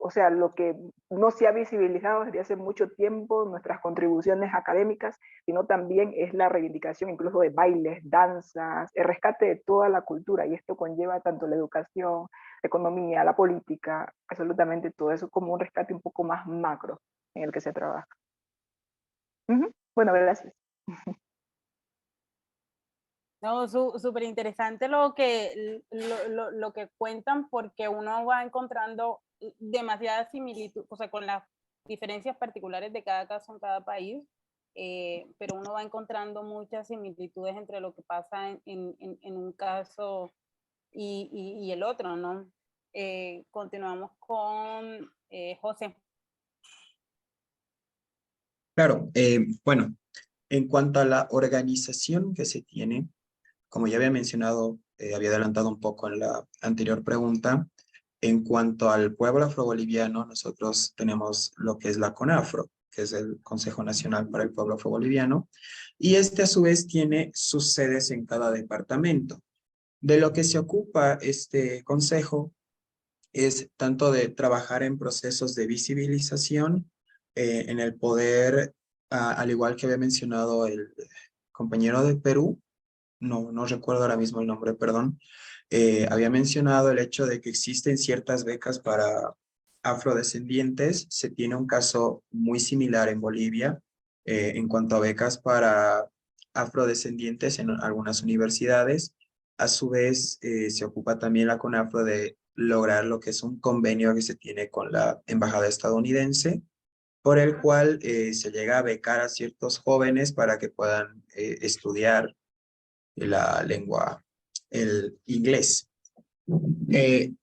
o sea, lo que no se ha visibilizado desde hace mucho tiempo, nuestras contribuciones académicas, sino también es la reivindicación incluso de bailes, danzas, el rescate de toda la cultura, y esto conlleva tanto la educación, la economía, la política, absolutamente todo eso, como un rescate un poco más macro en el que se trabaja. Bueno, gracias. No, súper interesante lo que cuentan, porque uno va encontrando demasiadas similitudes, o sea, con las diferencias particulares de cada caso en cada país, pero uno va encontrando muchas similitudes entre lo que pasa en un caso y el otro, ¿no? Continuamos con José. Claro, bueno, en cuanto a la organización que se tiene, como ya había mencionado, había adelantado un poco en la anterior pregunta, en cuanto al pueblo afroboliviano, nosotros tenemos lo que es la CONAFRO, que es el Consejo Nacional para el Pueblo Afroboliviano, y este a su vez tiene sus sedes en cada departamento. De lo que se ocupa este consejo es tanto de trabajar en procesos de visibilización, en el poder, al igual que había mencionado el compañero de Perú, no recuerdo ahora mismo el nombre, perdón, había mencionado el hecho de que existen ciertas becas para afrodescendientes. Se tiene un caso muy similar en Bolivia en cuanto a becas para afrodescendientes en algunas universidades. A su vez, se ocupa también la CONAFRO de lograr lo que es un convenio que se tiene con la embajada estadounidense, por el cual se llega a becar a ciertos jóvenes para que puedan estudiar la lengua, el inglés.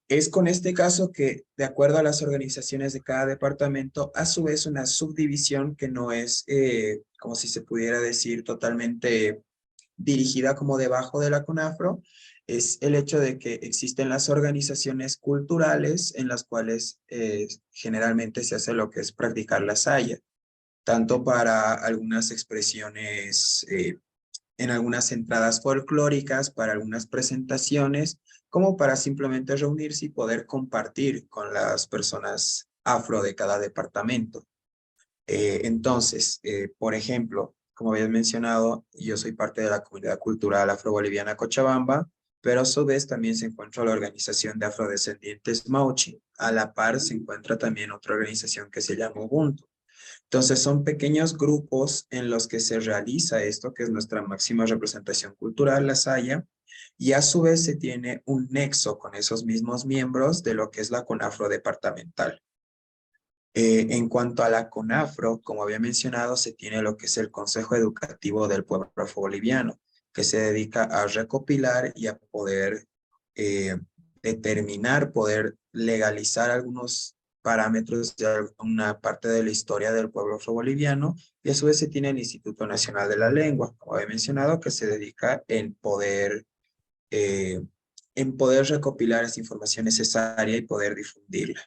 Es con este caso que, de acuerdo a las organizaciones de cada departamento, a su vez una subdivisión que no es, como si se pudiera decir, totalmente dirigida como debajo de la CONAFRO, es el hecho de que existen las organizaciones culturales en las cuales generalmente se hace lo que es practicar la saya, tanto para algunas expresiones en algunas entradas folclóricas, para algunas presentaciones, como para simplemente reunirse y poder compartir con las personas afro de cada departamento. Entonces, por ejemplo, como habías mencionado, yo soy parte de la comunidad cultural afroboliviana Cochabamba, pero a su vez también se encuentra la organización de afrodescendientes Mauchi. A la par se encuentra también otra organización que se llama Ubuntu. Entonces son pequeños grupos en los que se realiza esto, que es nuestra máxima representación cultural, la saya, y a su vez se tiene un nexo con esos mismos miembros de lo que es la CONAFRO departamental. En cuanto a la CONAFRO, como había mencionado, se tiene lo que es el Consejo Educativo del Pueblo Afroboliviano, que se dedica a recopilar y a poder determinar, poder legalizar algunos parámetros de una parte de la historia del pueblo afroboliviano, y a su vez se tiene el Instituto Nacional de la Lengua, como había mencionado, que se dedica en poder recopilar esa información necesaria y poder difundirla.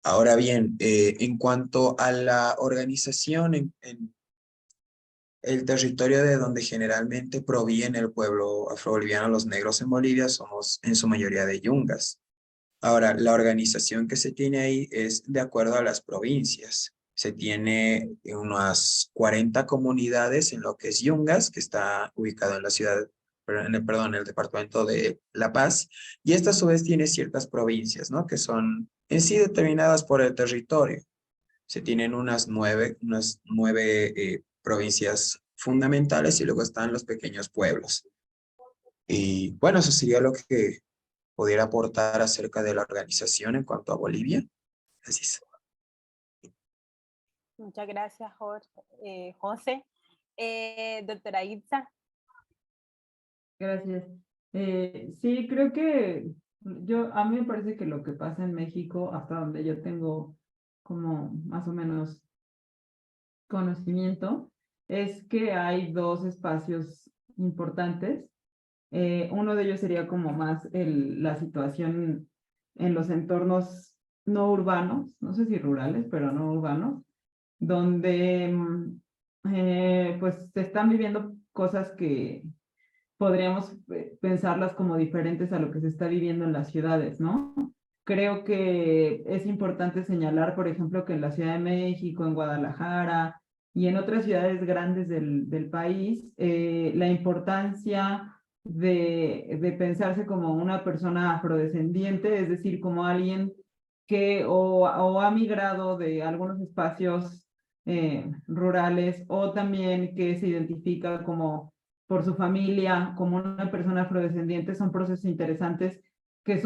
Ahora bien, en cuanto a la organización el territorio de donde generalmente proviene el pueblo afroboliviano, los negros en Bolivia, somos en su mayoría de yungas. Ahora, la organización que se tiene ahí es de acuerdo a las provincias. Se tiene unas 40 comunidades en lo que es Yungas, que está ubicado en la ciudad, perdón, en el departamento de La Paz, y esta a su vez tiene ciertas provincias, ¿no? Que son en sí determinadas por el territorio. Se tienen unas nueve provincias fundamentales y luego están los pequeños pueblos. Y bueno, eso sería lo que pudiera aportar acerca de la organización en cuanto a Bolivia. Así es. Muchas gracias, José. Doctora Itza. Gracias. Sí, creo que a mí me parece que lo que pasa en México, hasta donde yo tengo como más o menos conocimiento, es que hay dos espacios importantes. Uno de ellos sería como más la situación en los entornos no urbanos, no sé si rurales, pero no urbanos, donde pues se están viviendo cosas que podríamos pensarlas como diferentes a lo que se está viviendo en las ciudades, ¿no? Creo que es importante señalar, por ejemplo, que en la Ciudad de México, en Guadalajara y en otras ciudades grandes del país, la importancia de pensarse como una persona afrodescendiente, es decir, como alguien que o ha migrado de algunos espacios rurales o también que se identifica como por su familia, como una persona afrodescendiente, son procesos interesantes que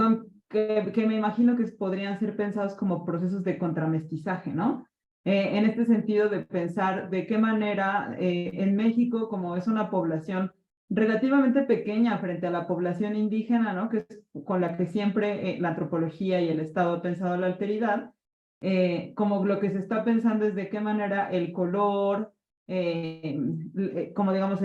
me imagino que podrían ser pensados como procesos de contramestizaje, ¿no? En este sentido de pensar de qué manera en México, como es una población relativamente pequeña frente a la población indígena, ¿no? Que es con la que siempre la antropología y el Estado ha pensado la alteridad, como lo que se está pensando es de qué manera el color, como digamos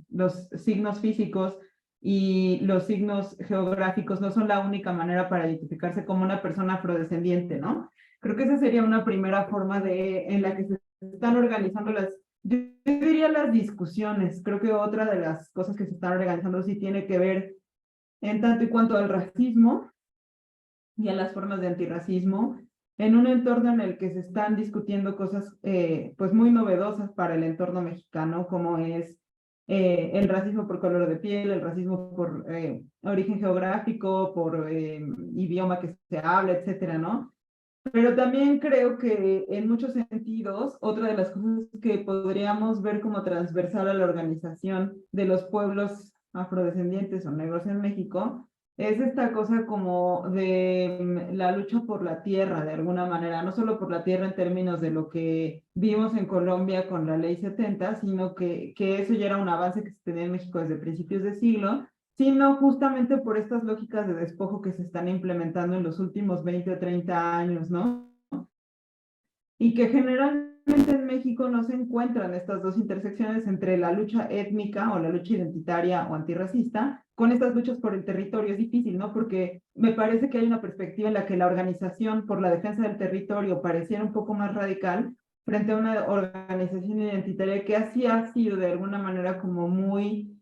los signos físicos y los signos geográficos no son la única manera para identificarse como una persona afrodescendiente, ¿no? Creo que esa sería una primera forma en la que se están organizando yo diría las discusiones. Creo que otra de las cosas que se están organizando sí tiene que ver en tanto y cuanto al racismo y a las formas de antirracismo, en un entorno en el que se están discutiendo cosas pues muy novedosas para el entorno mexicano, como es el racismo por color de piel, el racismo por origen geográfico, por idioma que se habla, etcétera, ¿no? Pero también creo que en muchos sentidos, otra de las cosas que podríamos ver como transversal a la organización de los pueblos afrodescendientes o negros en México, es esta cosa como de la lucha por la tierra, de alguna manera, no solo por la tierra en términos de lo que vimos en Colombia con la Ley 70, sino que eso ya era un avance que se tenía en México desde principios de siglo, sino justamente por estas lógicas de despojo que se están implementando en los últimos 20 o 30 años, ¿no? Y que generalmente en México no se encuentran estas dos intersecciones entre la lucha étnica o la lucha identitaria o antirracista con estas luchas por el territorio. Es difícil, ¿no? Porque me parece que hay una perspectiva en la que la organización por la defensa del territorio pareciera un poco más radical frente a una organización identitaria que así ha sido de alguna manera como muy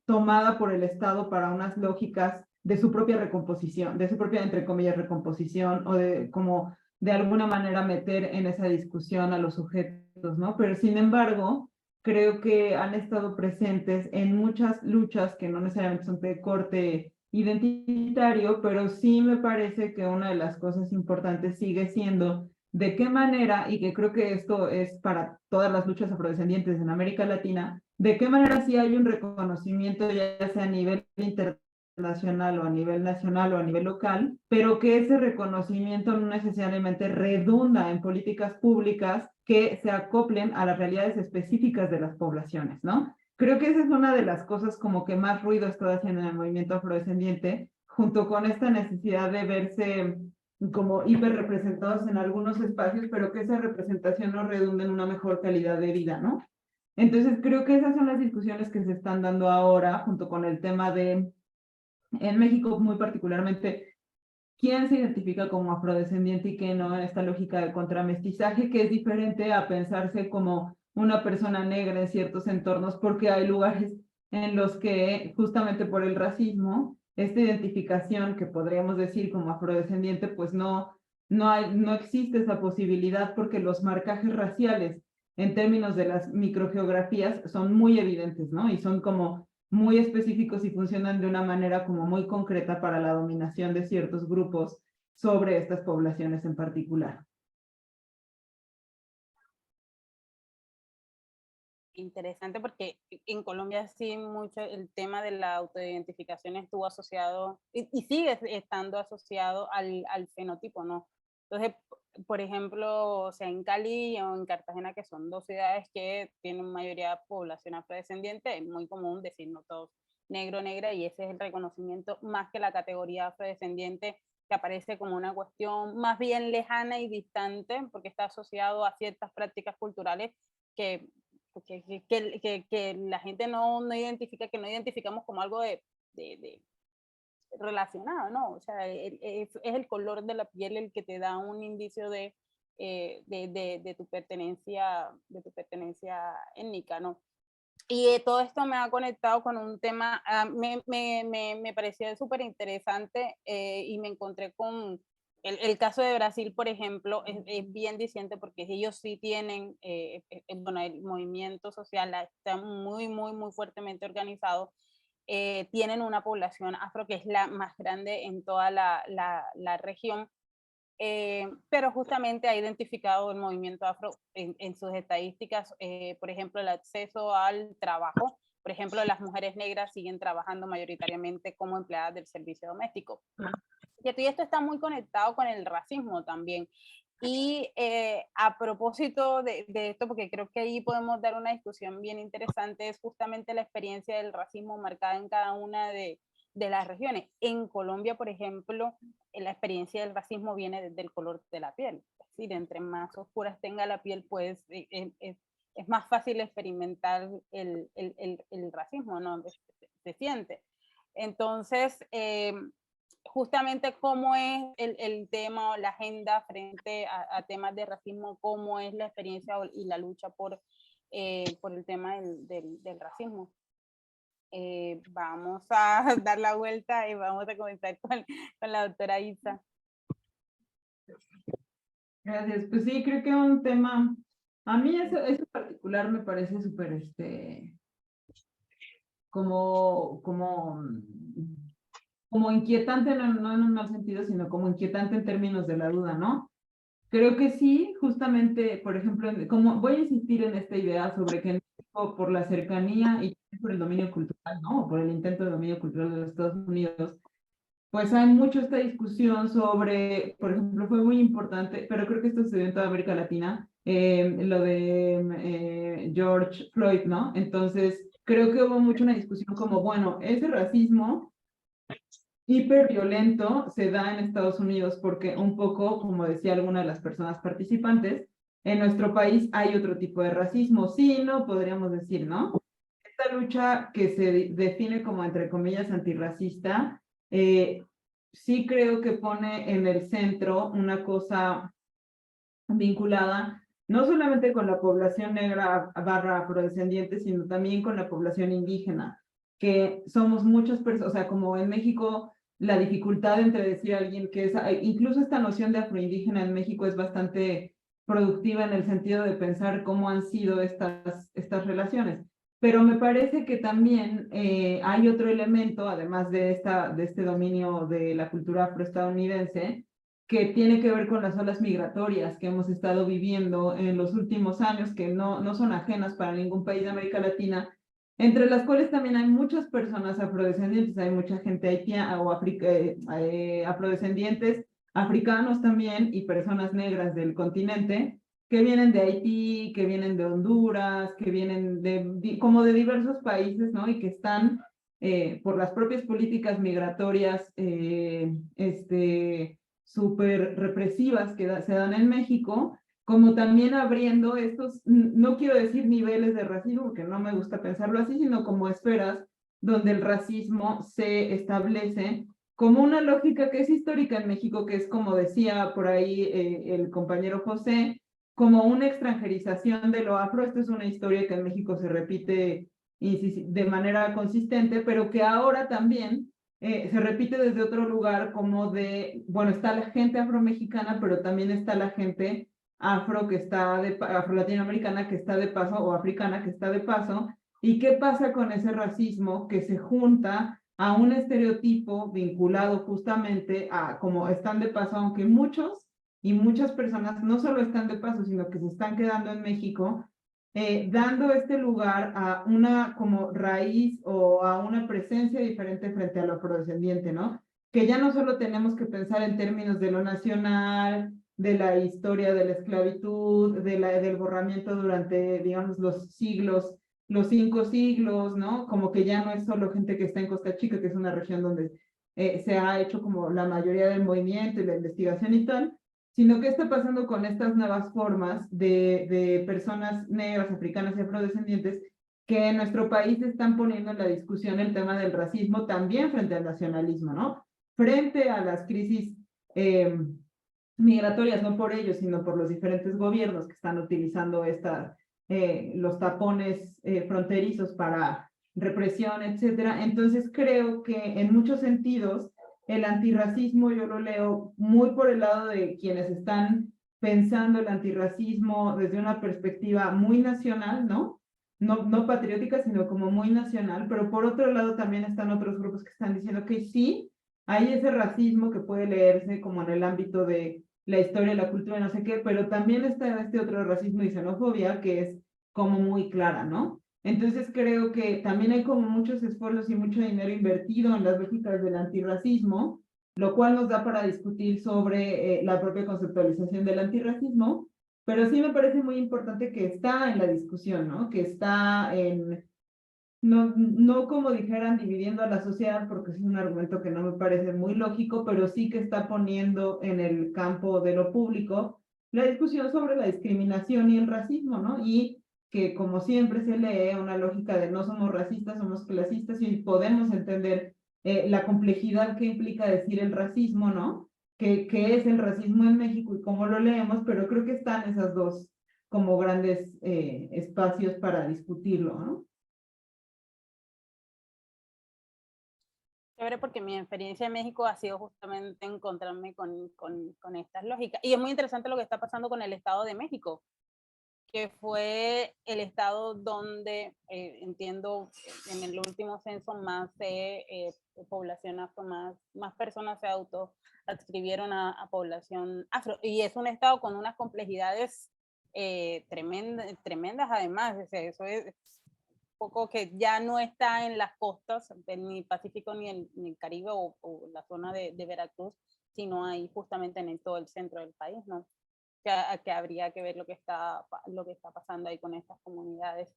tomada por el Estado para unas lógicas de su propia recomposición, de su propia, entre comillas, recomposición, o de como de alguna manera meter en esa discusión a los sujetos, ¿no? Pero sin embargo, creo que han estado presentes en muchas luchas que no necesariamente son de corte identitario, pero sí me parece que una de las cosas importantes sigue siendo de qué manera, y que creo que esto es para todas las luchas afrodescendientes en América Latina, de qué manera sí hay un reconocimiento, ya sea a nivel internacional o a nivel nacional o a nivel local, pero que ese reconocimiento no necesariamente redunda en políticas públicas que se acoplen a las realidades específicas de las poblaciones, ¿no? Creo que esa es una de las cosas como que más ruido está haciendo en el movimiento afrodescendiente, junto con esta necesidad de verse como hiperrepresentados en algunos espacios, pero que esa representación no redunde en una mejor calidad de vida, ¿no? Entonces creo que esas son las discusiones que se están dando ahora, junto con el tema de, en México muy particularmente, quién se identifica como afrodescendiente y qué no, en esta lógica de contramestizaje, que es diferente a pensarse como una persona negra en ciertos entornos, porque hay lugares en los que, justamente por el racismo, esta identificación que podríamos decir como afrodescendiente, pues no existe esa posibilidad, porque los marcajes raciales en términos de las microgeografías son muy evidentes, ¿no? Y son como muy específicos y funcionan de una manera como muy concreta para la dominación de ciertos grupos sobre estas poblaciones en particular. Interesante, porque en Colombia sí mucho el tema de la autoidentificación estuvo asociado y sigue estando asociado al fenotipo, ¿no? Entonces, por ejemplo, o sea, en Cali o en Cartagena, que son dos ciudades que tienen mayoría de población afrodescendiente, es muy común decir no todos negro, negra, y ese es el reconocimiento más que la categoría afrodescendiente, que aparece como una cuestión más bien lejana y distante, porque está asociado a ciertas prácticas culturales que la gente no identifica, que no identificamos como algo de relacionado, ¿no? O sea, es el color de la piel el que te da un indicio de tu pertenencia étnica, ¿no? Y todo esto me ha conectado con un tema, me pareció súper interesante, y me encontré con el caso de Brasil, por ejemplo, es bien diciente, porque ellos sí tienen, bueno, el movimiento social está muy fuertemente organizado. Tienen una población afro que es la más grande en toda la región, pero justamente ha identificado el movimiento afro en sus estadísticas, por ejemplo, el acceso al trabajo. Por ejemplo, las mujeres negras siguen trabajando mayoritariamente como empleadas del servicio doméstico. Y esto está muy conectado con el racismo también. Y a propósito de esto, porque creo que ahí podemos dar una discusión bien interesante, es justamente la experiencia del racismo marcada en cada una de las regiones. En Colombia, por ejemplo, la experiencia del racismo viene desde el color de la piel. Es decir, entre más oscuras tenga la piel, pues es más fácil experimentar el racismo, ¿no? Se siente. Entonces, justamente cómo es el tema o la agenda frente a temas de racismo, cómo es la experiencia y la lucha por el tema del racismo. Vamos a dar la vuelta y vamos a comenzar con la doctora Isa. Gracias. Pues sí, creo que un tema, a mí eso en particular me parece súper, como inquietante, no en un mal sentido, sino como inquietante en términos de la duda, ¿no? Creo que sí, justamente, por ejemplo, como voy a insistir en esta idea sobre que en México, por la cercanía y por el dominio cultural, ¿no? Por el intento de dominio cultural de los Estados Unidos, pues hay mucho esta discusión sobre, por ejemplo, fue muy importante, pero creo que esto sucedió en toda América Latina, lo de George Floyd, ¿no? Entonces, creo que hubo mucho una discusión como, bueno, ese racismo hiperviolento se da en Estados Unidos porque un poco, como decía alguna de las personas participantes, en nuestro país hay otro tipo de racismo, sí, no, podríamos decir, ¿no? Esta lucha que se define como, entre comillas, antirracista, sí creo que pone en el centro una cosa vinculada no solamente con la población negra / afrodescendiente, sino también con la población indígena, que somos muchas personas, o sea, como en México, la dificultad entre decir a alguien que es, incluso esta noción de afroindígena en México es bastante productiva en el sentido de pensar cómo han sido estas relaciones. Pero me parece que también hay otro elemento, además de este dominio de la cultura afroestadounidense, que tiene que ver con las olas migratorias que hemos estado viviendo en los últimos años, que no son ajenas para ningún país de América Latina, entre las cuales también hay muchas personas afrodescendientes, hay mucha gente haitiana o afrodescendientes, africanos también, y personas negras del continente, que vienen de Haití, que vienen de Honduras, que vienen como de diversos países, ¿no? Y que están por las propias políticas migratorias súper represivas que se dan en México, como también abriendo estos, no quiero decir niveles de racismo, porque no me gusta pensarlo así, sino como esferas donde el racismo se establece como una lógica que es histórica en México, que es como decía por ahí el compañero José, como una extranjerización de lo afro. Esto es una historia que en México se repite de manera consistente, pero que ahora también se repite desde otro lugar, como de, bueno, está la gente afromexicana, pero también está la gente afro que está afro-latinoamericana que está de paso, o africana que está de paso. ¿Y qué pasa con ese racismo que se junta a un estereotipo vinculado justamente a como están de paso, aunque muchos y muchas personas no solo están de paso, sino que se están quedando en México, dando este lugar a una como raíz o a una presencia diferente frente a lo afrodescendiente, ¿no? Que ya no solo tenemos que pensar en términos de lo nacional, de la historia de la esclavitud, del borramiento durante, digamos, los 5 siglos, ¿no? Como que ya no es solo gente que está en Costa Chica, que es una región donde se ha hecho como la mayoría del movimiento y la investigación y tal, sino que está pasando con estas nuevas formas de personas negras, africanas y afrodescendientes que en nuestro país están poniendo en la discusión el tema del racismo también frente al nacionalismo, ¿no? Frente a las crisis migratorias, no por ellos, sino por los diferentes gobiernos que están utilizando los tapones fronterizos para represión, etcétera. Entonces creo que en muchos sentidos el antirracismo yo lo leo muy por el lado de quienes están pensando el antirracismo desde una perspectiva muy nacional, ¿no? No patriótica, sino como muy nacional, pero por otro lado también están otros grupos que están diciendo que sí, hay ese racismo que puede leerse como en el ámbito de la historia, la cultura, no sé qué, pero también está este otro racismo y xenofobia que es como muy clara, ¿no? Entonces creo que también hay como muchos esfuerzos y mucho dinero invertido en las lógicas del antirracismo, lo cual nos da para discutir sobre la propia conceptualización del antirracismo, pero sí me parece muy importante que está en la discusión, ¿no? Que está en, no como dijeran dividiendo a la sociedad, porque es un argumento que no me parece muy lógico, pero sí que está poniendo en el campo de lo público la discusión sobre la discriminación y el racismo, ¿no? Y que como siempre se lee una lógica de no somos racistas, somos clasistas y podemos entender la complejidad que implica decir el racismo, ¿no? ¿Qué es el racismo en México y cómo lo leemos? Pero creo que están esas dos como grandes espacios para discutirlo, ¿no? Chévere, porque mi experiencia en México ha sido justamente encontrarme con estas lógicas. Y es muy interesante lo que está pasando con el Estado de México, que fue el estado donde, entiendo, en el último censo más población afro, más personas se autoadscribieron a población afro. Y es un estado con unas complejidades tremendas además. O sea, eso es poco que ya no está en las costas, ni Pacífico ni el Caribe o la zona de Veracruz, sino ahí justamente en todo el centro del país, ¿no? Que habría que ver lo que está pasando ahí con estas comunidades.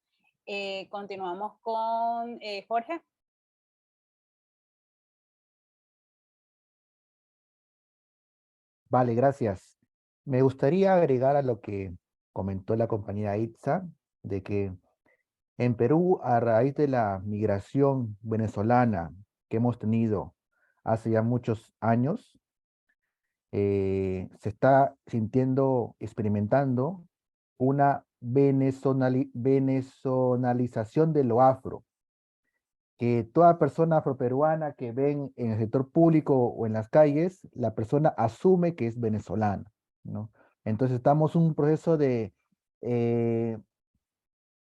Continuamos con Jorge. Vale, gracias. Me gustaría agregar a lo que comentó la compañera Itza, de que en Perú, a raíz de la migración venezolana que hemos tenido hace ya muchos años, se está sintiendo, experimentando una venezolanización de lo afro, que toda persona afroperuana que ven en el sector público o en las calles, la persona asume que es venezolana, ¿no? Entonces estamos en un proceso de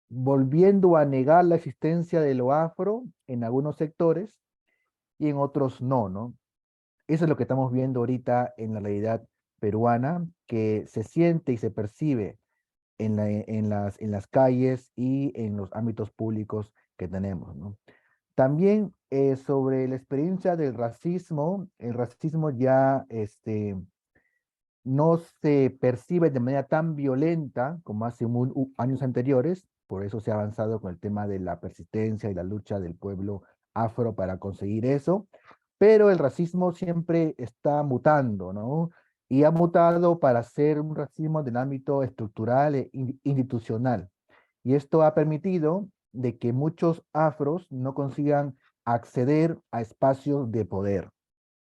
volviendo a negar la existencia de lo afro en algunos sectores y en otros no, ¿no? Eso es lo que estamos viendo ahorita en la realidad peruana, que se siente y se percibe en las calles y en los ámbitos públicos que tenemos, ¿no? También sobre la experiencia del racismo, el racismo ya no se percibe de manera tan violenta como hace años anteriores, por eso se ha avanzado con el tema de la persistencia y la lucha del pueblo afro para conseguir eso, pero el racismo siempre está mutando, ¿no? Y ha mutado para ser un racismo del ámbito estructural e institucional. Y esto ha permitido de que muchos afros no consigan acceder a espacios de poder.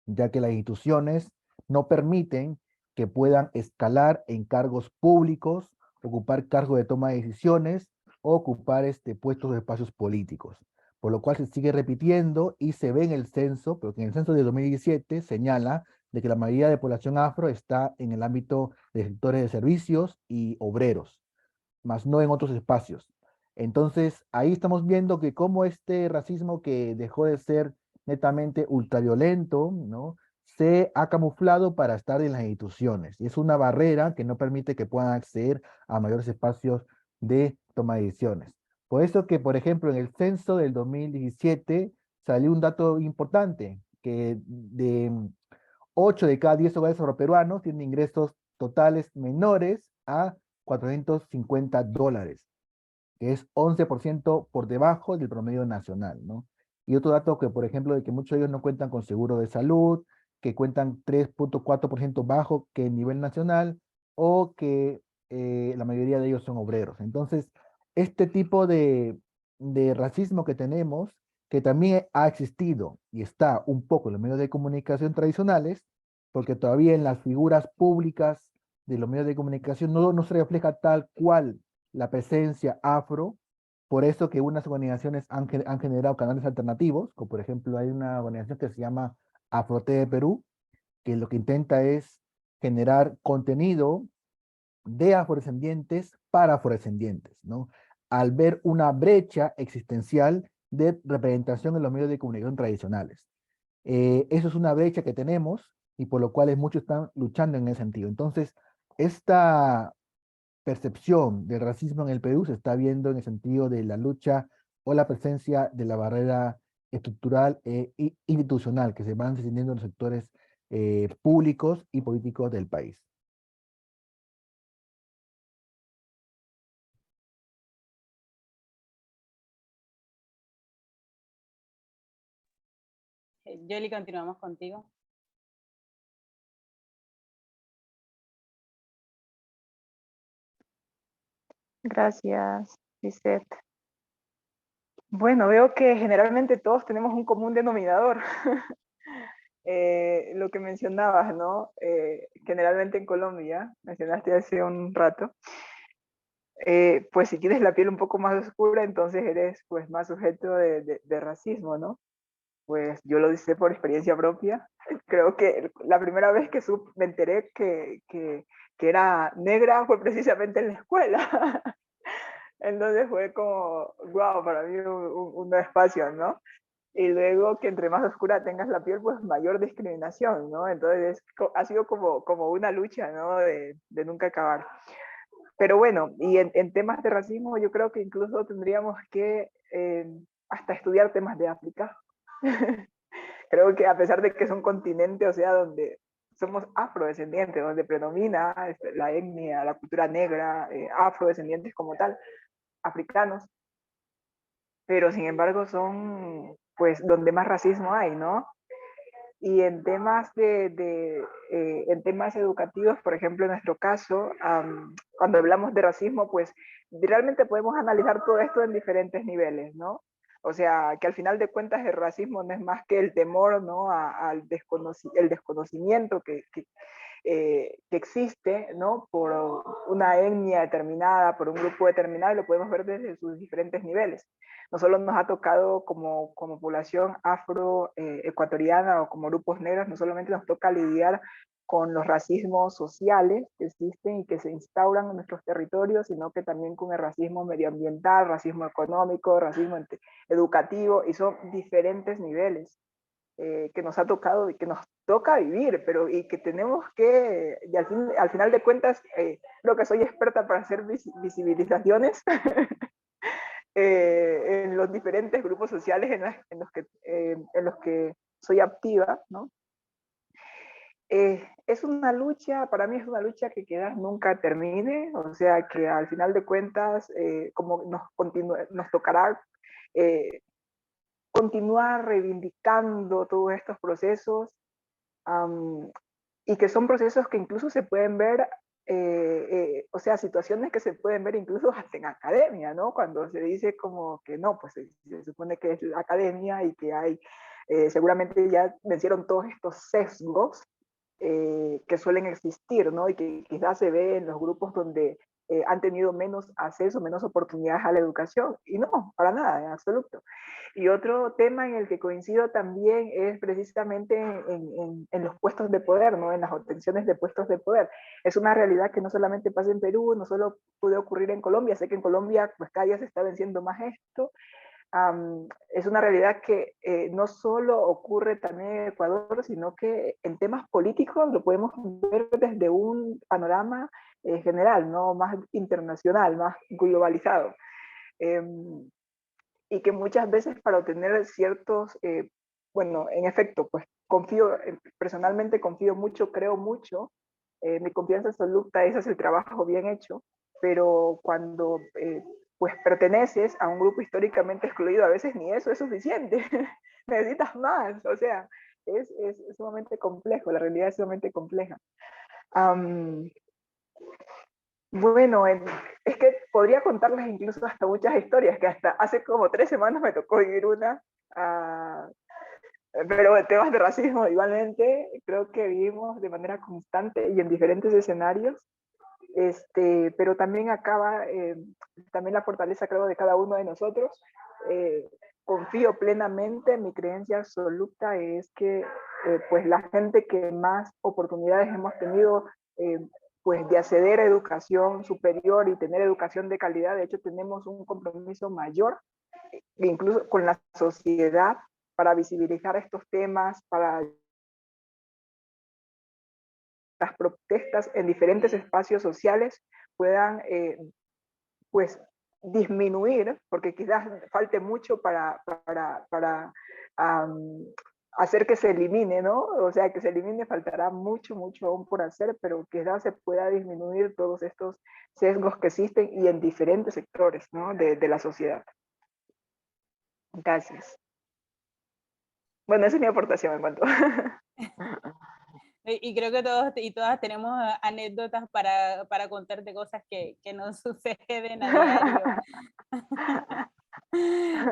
ya que las instituciones no permiten que puedan escalar en cargos públicos, ocupar cargos de toma de decisiones o ocupar puestos de espacios políticos. Por lo cual se sigue repitiendo y se ve en el censo, porque en el censo de 2017 señala de que la mayoría de población afro está en el ámbito de sectores de servicios y obreros, más no en otros espacios. Entonces, ahí estamos viendo que como este racismo que dejó de ser netamente ultraviolento, ¿no? Se ha camuflado para estar en las instituciones. Y es una barrera que no permite que puedan acceder a mayores espacios de toma de decisiones. Por eso que, por ejemplo, en el censo del 2017 salió un dato importante, que de 8 de cada 10 hogares afroperuanos tienen ingresos totales menores a $450, que es 11% por debajo del promedio nacional, ¿no? Y otro dato que, por ejemplo, de que muchos de ellos no cuentan con seguro de salud, que cuentan 3.4% bajo que el nivel nacional, o que la mayoría de ellos son obreros. Entonces, este tipo de racismo que tenemos, que también ha existido y está un poco en los medios de comunicación tradicionales, porque todavía en las figuras públicas de los medios de comunicación no se refleja tal cual la presencia afro. Por eso que unas organizaciones han generado canales alternativos, como por ejemplo hay una organización que se llama Afrote Perú, que lo que intenta es generar contenido de afrodescendientes para afrodescendientes, ¿no? Al ver una brecha existencial de representación en los medios de comunicación tradicionales. Eso es una brecha que tenemos y por lo cual muchos están luchando en ese sentido. Entonces, esta percepción del racismo en el Perú se está viendo en el sentido de la lucha o la presencia de la barrera estructural e institucional que se van extendiendo en los sectores públicos y políticos del país. Yoli, continuamos contigo. Gracias, Lisette. Bueno, veo que generalmente todos tenemos un común denominador. Lo que mencionabas, ¿no? Generalmente en Colombia, mencionaste hace un rato, pues si tienes la piel un poco más oscura, entonces eres pues más sujeto de racismo, ¿no? Pues yo lo hice por experiencia propia. Creo que la primera vez que me enteré que era negra fue precisamente en la escuela. Entonces fue como, wow, para mí un nuevo espacio, ¿no? Y luego que entre más oscura tengas la piel, pues mayor discriminación, ¿no? Entonces ha sido como una lucha, ¿no? De nunca acabar. Pero bueno, y en temas de racismo yo creo que incluso tendríamos que hasta estudiar temas de África. Creo que a pesar de que es un continente, o sea, donde somos afrodescendientes, donde predomina la etnia, la cultura negra, afrodescendientes como tal, africanos, pero sin embargo son pues donde más racismo hay, ¿no? Y en temas en temas educativos, por ejemplo, en nuestro caso, cuando hablamos de racismo, pues realmente podemos analizar todo esto en diferentes niveles, ¿no? O sea, que al final de cuentas el racismo no es más que el temor, ¿no? Al el desconocimiento que existe, ¿no? Por una etnia determinada, por un grupo determinado, y lo podemos ver desde sus diferentes niveles. No solo nos ha tocado como población afroecuatoriana o como grupos negros, no solamente nos toca lidiar con los racismos sociales que existen y que se instauran en nuestros territorios, sino que también con el racismo medioambiental, racismo económico, racismo educativo, y son diferentes niveles que nos ha tocado y que nos toca vivir, pero y que tenemos que, y al final de cuentas, creo que soy experta para hacer visibilizaciones en los diferentes grupos sociales en los que soy activa, ¿no? Es una lucha, para mí es una lucha que quizás nunca termine, o sea que al final de cuentas, como nos tocará continuar reivindicando todos estos procesos, y que son procesos que incluso se pueden ver, o sea, situaciones que se pueden ver incluso hasta en academia, ¿no? Cuando se dice como que no, pues se supone que es la academia y que hay seguramente ya vencieron todos estos sesgos que suelen existir, ¿no? Y que quizás se ve en los grupos donde han tenido menos acceso, menos oportunidades a la educación. Y no, para nada, en absoluto. Y otro tema en el que coincido también es precisamente en los puestos de poder, ¿no? En las obtenciones de puestos de poder. Es una realidad que no solamente pasa en Perú, no solo puede ocurrir en Colombia. Sé que en Colombia pues cada día se está venciendo más esto. Es una realidad que no solo ocurre también en Ecuador, sino que en temas políticos lo podemos ver desde un panorama general, ¿no? Más internacional, más globalizado. Y que muchas veces para obtener ciertos, bueno, en efecto, pues confío, personalmente confío mucho, creo mucho, mi confianza absoluta, ese es el trabajo bien hecho, pero cuando pues perteneces a un grupo históricamente excluido, a veces ni eso es suficiente, necesitas más, o sea, es sumamente complejo, la realidad es sumamente compleja. Bueno, es que podría contarles incluso hasta muchas historias, que hasta hace como 3 semanas me tocó vivir una, pero en temas de racismo igualmente, creo que vivimos de manera constante y en diferentes escenarios, pero también acaba, también la fortaleza creo de cada uno de nosotros. Confío plenamente, mi creencia absoluta es que pues la gente que más oportunidades hemos tenido pues de acceder a educación superior y tener educación de calidad, de hecho tenemos un compromiso mayor, incluso con la sociedad, para visibilizar estos temas, para las protestas en diferentes espacios sociales puedan pues disminuir, porque quizás falte mucho para hacer que se elimine, ¿no? O sea, que se elimine faltará mucho, mucho aún por hacer, pero quizás se pueda disminuir todos estos sesgos que existen y en diferentes sectores, ¿no? de la sociedad. Gracias. Bueno, esa es mi aportación en cuanto. Y creo que todos y todas tenemos anécdotas para contar de cosas que nos suceden a diario.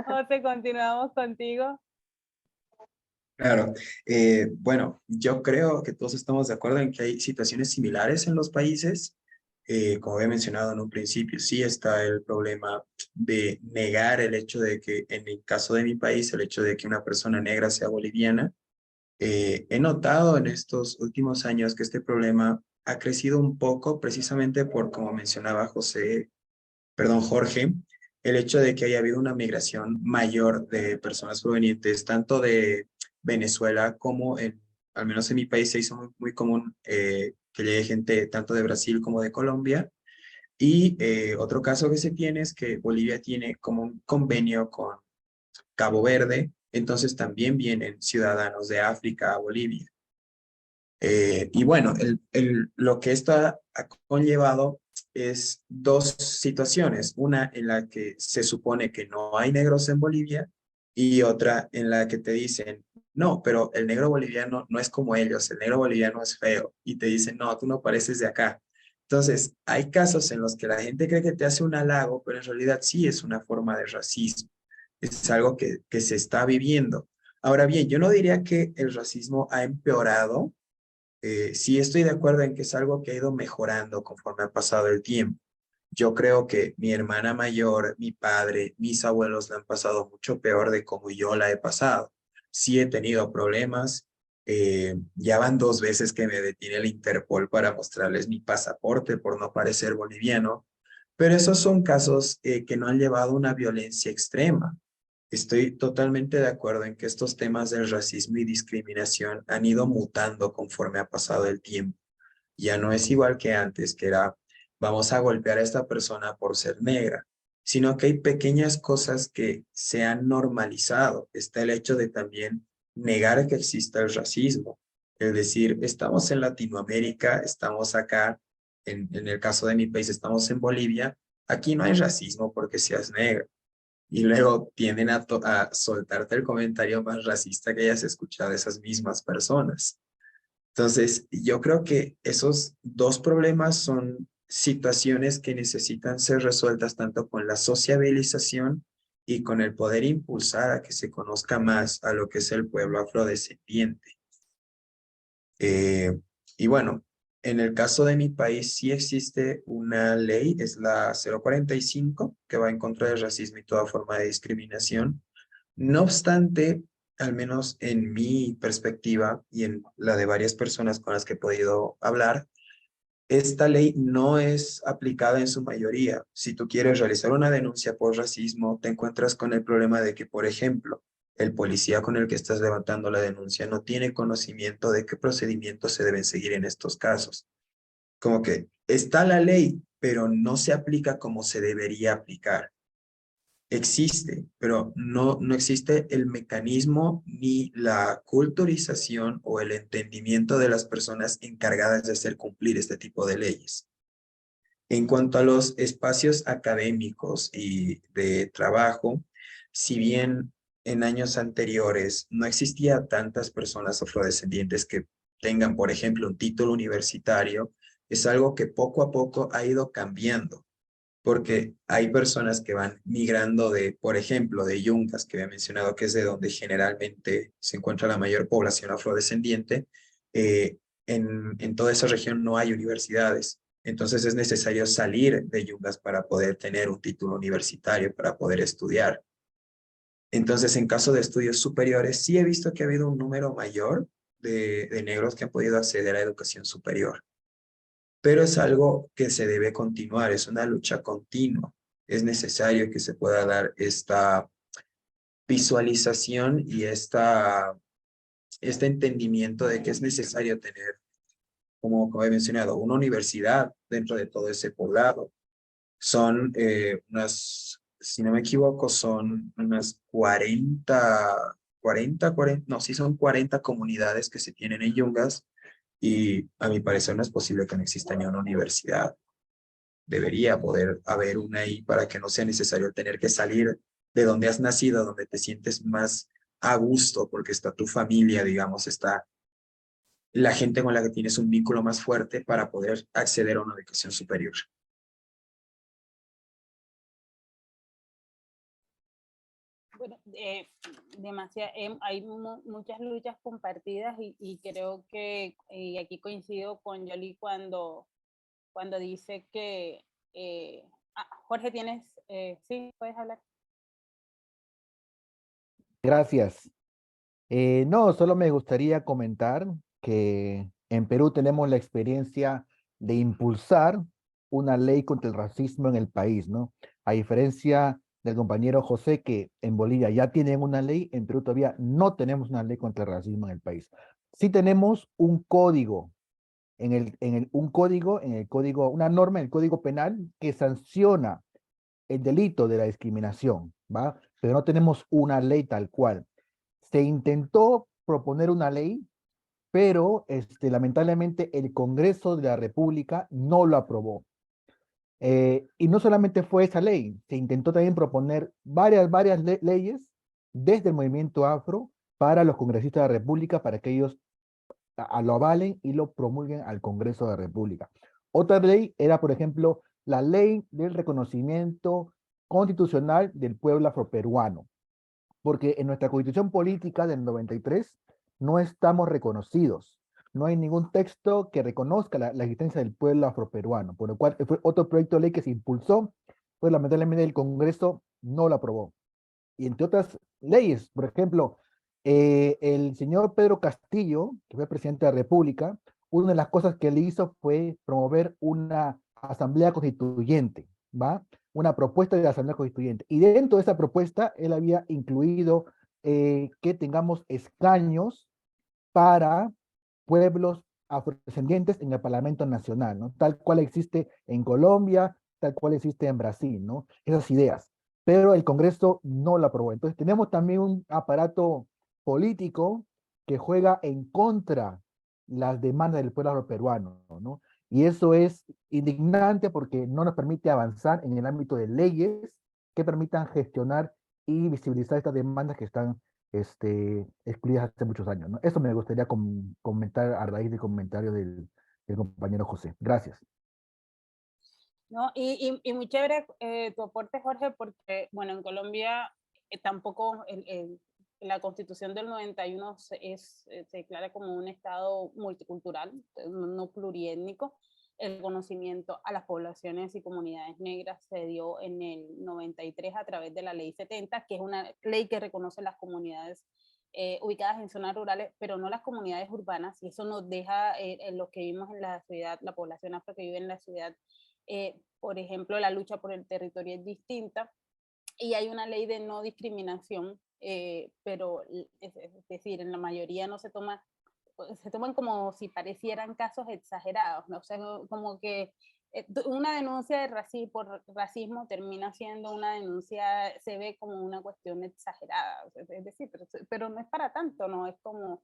José, continuamos contigo. Claro, bueno, yo creo que todos estamos de acuerdo en que hay situaciones similares en los países. Como había mencionado en un principio, sí está el problema de negar el hecho de que, en el caso de mi país, el hecho de que una persona negra sea boliviana. He notado en estos últimos años que este problema ha crecido un poco precisamente por, como mencionaba Jorge, el hecho de que haya habido una migración mayor de personas provenientes tanto de Venezuela como al menos en mi país se hizo muy, muy común que llegue gente tanto de Brasil como de Colombia. Y otro caso que se tiene es que Bolivia tiene como un convenio con Cabo Verde, entonces también vienen ciudadanos de África a Bolivia. Y bueno, lo que esto ha conllevado es dos situaciones, una en la que se supone que no hay negros en Bolivia y otra en la que te dicen, no, pero el negro boliviano no es como ellos, el negro boliviano es feo y te dicen, no, tú no pareces de acá. Entonces, hay casos en los que la gente cree que te hace un halago, pero en realidad sí es una forma de racismo. Es algo que se está viviendo. Ahora bien, yo no diría que el racismo ha empeorado. Sí estoy de acuerdo en que es algo que ha ido mejorando conforme ha pasado el tiempo. Yo creo que mi hermana mayor, mi padre, mis abuelos la han pasado mucho peor de como yo la he pasado. Sí he tenido problemas. Ya van 2 veces que me detiene el Interpol para mostrarles mi pasaporte por no parecer boliviano. Pero esos son casos que no han llevado a una violencia extrema. Estoy totalmente de acuerdo en que estos temas del racismo y discriminación han ido mutando conforme ha pasado el tiempo. Ya no es igual que antes, que era, vamos a golpear a esta persona por ser negra, sino que hay pequeñas cosas que se han normalizado. Está el hecho de también negar que exista el racismo. Es decir, estamos en Latinoamérica, estamos acá, en el caso de mi país, estamos en Bolivia, aquí no hay racismo porque seas negro. Y luego tienden a soltarte el comentario más racista que hayas escuchado de esas mismas personas. Entonces, yo creo que esos dos problemas son situaciones que necesitan ser resueltas tanto con la sociabilización y con el poder impulsar a que se conozca más a lo que es el pueblo afrodescendiente. Y bueno, en el caso de mi país sí existe una ley, es la 045, que va en contra del racismo y toda forma de discriminación. No obstante, al menos en mi perspectiva y en la de varias personas con las que he podido hablar, esta ley no es aplicada en su mayoría. Si tú quieres realizar una denuncia por racismo, te encuentras con el problema de que, por ejemplo, el policía con el que estás levantando la denuncia no tiene conocimiento de qué procedimientos se deben seguir en estos casos. Como que está la ley, pero no se aplica como se debería aplicar. Existe, pero no existe el mecanismo ni la culturización o el entendimiento de las personas encargadas de hacer cumplir este tipo de leyes. En cuanto a los espacios académicos y de trabajo, si bien en años anteriores no existía tantas personas afrodescendientes que tengan, por ejemplo, un título universitario, es algo que poco a poco ha ido cambiando, porque hay personas que van migrando de, por ejemplo, de Yungas, que había mencionado que es de donde generalmente se encuentra la mayor población afrodescendiente. En toda esa región no hay universidades. Entonces es necesario salir de Yungas para poder tener un título universitario, para poder estudiar. Entonces, en caso de estudios superiores, sí he visto que ha habido un número mayor de negros que han podido acceder a educación superior. Pero es algo que se debe continuar, es una lucha continua. Es necesario que se pueda dar esta visualización y este entendimiento de que es necesario tener, como he mencionado, una universidad dentro de todo ese poblado. Son si no me equivoco, son unas 40, no, sí son 40 comunidades que se tienen en Yungas, y a mi parecer no es posible que no exista ni una universidad. Debería poder haber una ahí para que no sea necesario tener que salir de donde has nacido, donde te sientes más a gusto, porque está tu familia, digamos, está la gente con la que tienes un vínculo más fuerte para poder acceder a una educación superior. Bueno, hay muchas luchas compartidas y creo que y aquí coincido con Yoli cuando dice que... Jorge, ¿tienes? Sí, puedes hablar. Gracias. No, solo me gustaría comentar que en Perú tenemos la experiencia de impulsar una ley contra el racismo en el país, ¿no? A diferencia del compañero José, que en Bolivia ya tienen una ley, en Perú todavía no tenemos una ley contra el racismo en el país. Sí tenemos un código, una norma en el Código Penal que sanciona el delito de la discriminación, ¿va? Pero no tenemos una ley tal cual. Se intentó proponer una ley, pero lamentablemente el Congreso de la República no lo aprobó. Y no solamente fue esa ley, se intentó también proponer varias leyes desde el movimiento afro para los congresistas de la República, para que ellos lo avalen y lo promulguen al Congreso de la República. Otra ley era, por ejemplo, la ley del reconocimiento constitucional del pueblo afroperuano, porque en nuestra constitución política del 93 no estamos reconocidos. No hay ningún texto que reconozca la existencia del pueblo afroperuano, por lo cual fue otro proyecto de ley que se impulsó, pues lamentablemente el Congreso no lo aprobó. Y entre otras leyes, por ejemplo, el señor Pedro Castillo, que fue presidente de la República, una de las cosas que él hizo fue promover una asamblea constituyente, ¿va? Una propuesta de asamblea constituyente. Y dentro de esa propuesta, él había incluido que tengamos escaños para pueblos afrodescendientes en el Parlamento Nacional, ¿no? Tal cual existe en Colombia, tal cual existe en Brasil, ¿no? Esas ideas. Pero el Congreso no lo aprobó. Entonces tenemos también un aparato político que juega en contra las demandas del pueblo peruano, ¿no? Y eso es indignante porque no nos permite avanzar en el ámbito de leyes que permitan gestionar y visibilizar estas demandas que están excluidas hace muchos años, ¿no? Eso me gustaría comentar a raíz del comentario del compañero José. Gracias. ¿no? Y muy chévere tu aporte, Jorge, porque, bueno, en Colombia tampoco la Constitución del 91 se declara como un Estado multicultural, no pluriétnico. El conocimiento a las poblaciones y comunidades negras se dio en el 93 a través de la Ley 70, que es una ley que reconoce las comunidades ubicadas en zonas rurales, pero no las comunidades urbanas, y eso nos deja en lo que vimos en la ciudad, la población afro que vive en la ciudad, por ejemplo, la lucha por el territorio es distinta, y hay una ley de no discriminación, pero es decir, en la mayoría no se toman como si parecieran casos exagerados, ¿no? O sea, como que una denuncia de por racismo termina siendo una denuncia, se ve como una cuestión exagerada, es decir, pero no es para tanto, ¿no? Es como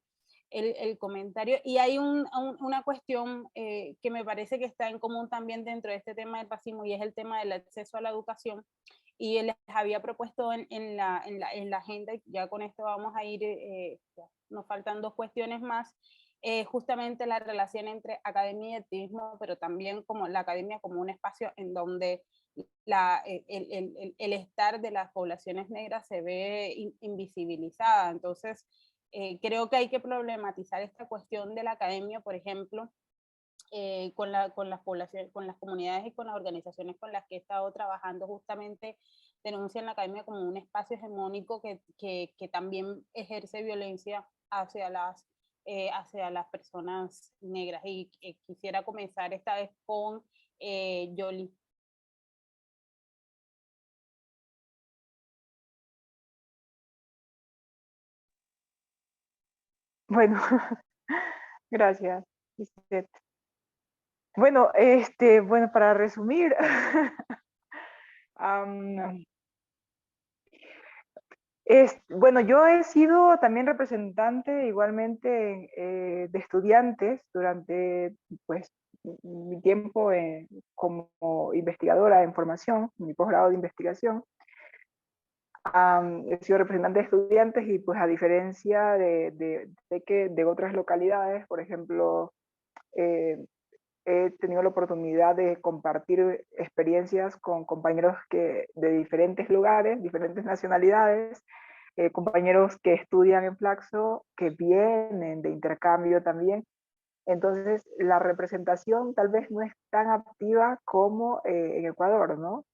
el comentario. Y hay una cuestión que me parece que está en común también dentro de este tema del racismo, y es el tema del acceso a la educación. Y les había propuesto en la agenda, y ya con esto vamos a ir, nos faltan 2 cuestiones más, justamente la relación entre academia y activismo, pero también como la academia como un espacio en donde el estar de las poblaciones negras se ve invisibilizada. Entonces, creo que hay que problematizar esta cuestión de la academia, por ejemplo, con las poblaciones, con las comunidades y con las organizaciones con las que he estado trabajando, justamente denuncian la academia como un espacio hegemónico que también ejerce violencia hacia las personas negras. Y quisiera comenzar esta vez con Yoli. Bueno, gracias, Lisette. Bueno, bueno, para resumir, bueno, yo he sido también representante igualmente de estudiantes durante pues, mi tiempo como investigadora en formación, mi posgrado de investigación. He sido representante de estudiantes y pues a diferencia de otras localidades, por ejemplo, he tenido la oportunidad de compartir experiencias con compañeros de diferentes lugares, diferentes nacionalidades, compañeros que estudian en Flaxo, que vienen de intercambio también. Entonces, la representación tal vez no es tan activa como en Ecuador, ¿no?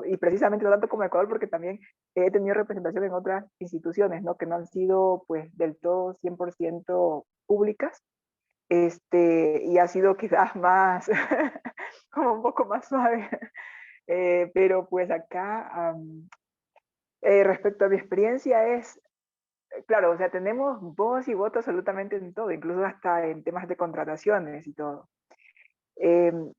Y precisamente no tanto como Ecuador, porque también he tenido representación en otras instituciones, ¿no? Que no han sido, pues, del todo 100% públicas. Y ha sido quizás más, como un poco más suave. Pero pues acá, respecto a mi experiencia es, claro, o sea, tenemos voz y voto absolutamente en todo, incluso hasta en temas de contrataciones y todo.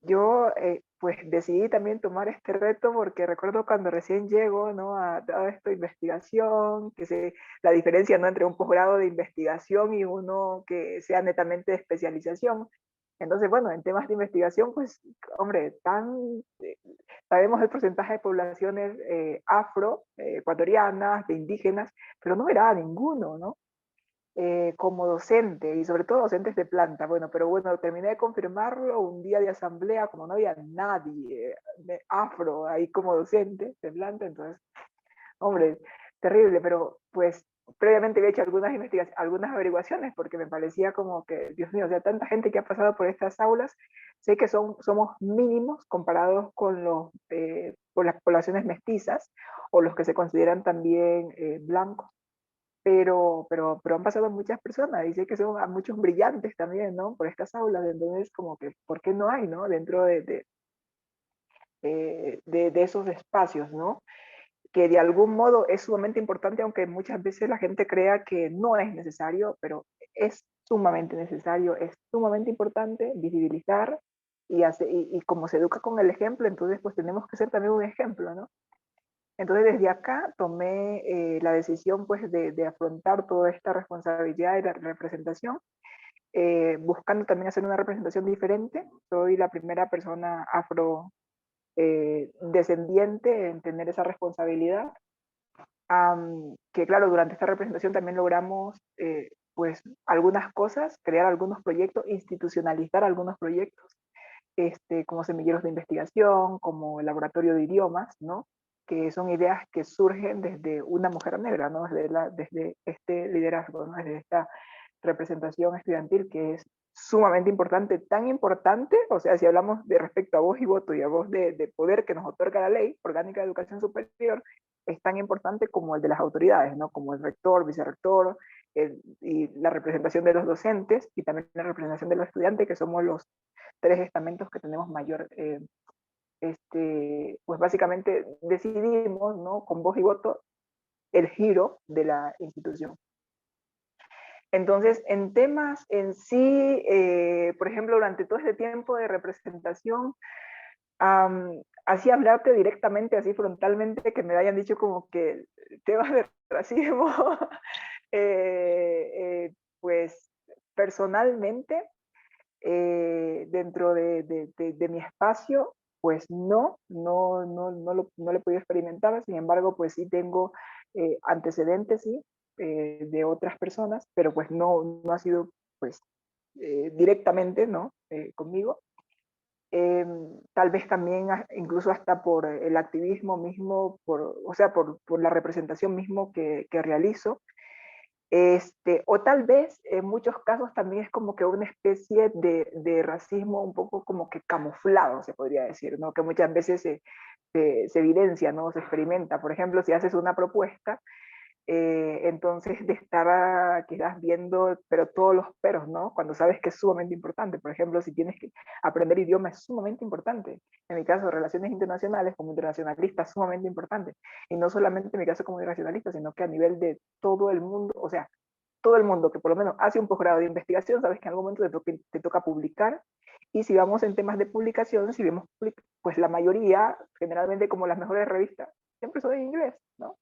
Yo pues decidí también tomar este reto porque recuerdo cuando recién llego, ¿no? A toda esta investigación, la diferencia, ¿no? Entre un posgrado de investigación y uno que sea netamente de especialización. Entonces, bueno, en temas de investigación, pues, hombre, sabemos el porcentaje de poblaciones afro, ecuatorianas, de indígenas, pero no era ninguno, ¿no? Como docente y sobre todo docentes de planta. Bueno, pero bueno, terminé de confirmarlo un día de asamblea, como no había nadie de afro ahí como docente de planta, entonces, hombre, terrible, pero pues previamente había hecho algunas investigaciones, algunas averiguaciones, porque me parecía como que, Dios mío, o sea, tanta gente que ha pasado por estas aulas, sé que somos mínimos comparados con las poblaciones mestizas o los que se consideran también blancos, pero han pasado muchas personas, y sé que son muchos brillantes también, ¿no? Por estas aulas, entonces como que, ¿por qué no hay, ¿no? Dentro de esos espacios, ¿no? Que de algún modo es sumamente importante, aunque muchas veces la gente crea que no es necesario, pero es sumamente necesario, es sumamente importante visibilizar y como se educa con el ejemplo, entonces pues tenemos que ser también un ejemplo, ¿no? Entonces desde acá tomé la decisión pues de afrontar toda esta responsabilidad de la representación, buscando también hacer una representación diferente. Soy la primera persona afro descendiente en tener esa responsabilidad. Que claro, durante esta representación también logramos pues algunas cosas, crear algunos proyectos, institucionalizar algunos proyectos como semilleros de investigación, como laboratorio de idiomas, ¿no? Que son ideas que surgen desde una mujer negra, ¿no? Desde este liderazgo, ¿no? Desde esta representación estudiantil que es sumamente importante, tan importante, o sea, si hablamos de respecto a voz y voto y a voz de poder que nos otorga la ley orgánica de educación superior, es tan importante como el de las autoridades, ¿no? Como el rector, vicerrector, y la representación de los docentes y también la representación de los estudiantes, que somos los tres estamentos que tenemos mayor, pues básicamente decidimos, ¿no? Con voz y voto el giro de la institución. Entonces, en temas en sí, por ejemplo, durante todo este tiempo de representación, así hablarte directamente, así frontalmente, que me hayan dicho como que temas de racismo, pues personalmente, dentro de mi espacio, pues no lo he podido experimentar, sin embargo, pues sí tengo antecedentes, sí, de otras personas, pero pues no ha sido, pues, directamente, ¿no? Conmigo. Tal vez también incluso hasta por el activismo mismo, o sea, por la representación mismo que realizo. O tal vez en muchos casos también es como que una especie de racismo un poco como que camuflado, se podría decir, ¿no? Que muchas veces se evidencia, ¿no? Se experimenta. Por ejemplo, si haces una propuesta, entonces de estar quizás viendo, pero todos los peros, ¿no? Cuando sabes que es sumamente importante. Por ejemplo, si tienes que aprender idioma es sumamente importante. En mi caso, relaciones internacionales como internacionalista es sumamente importante. Y no solamente en mi caso como internacionalista, sino que a nivel de todo el mundo, o sea, todo el mundo que por lo menos hace un posgrado de investigación, sabes que en algún momento te toca publicar. Y si vamos en temas de publicación, si vemos, pues la mayoría, generalmente como las mejores revistas, siempre son en inglés, ¿no?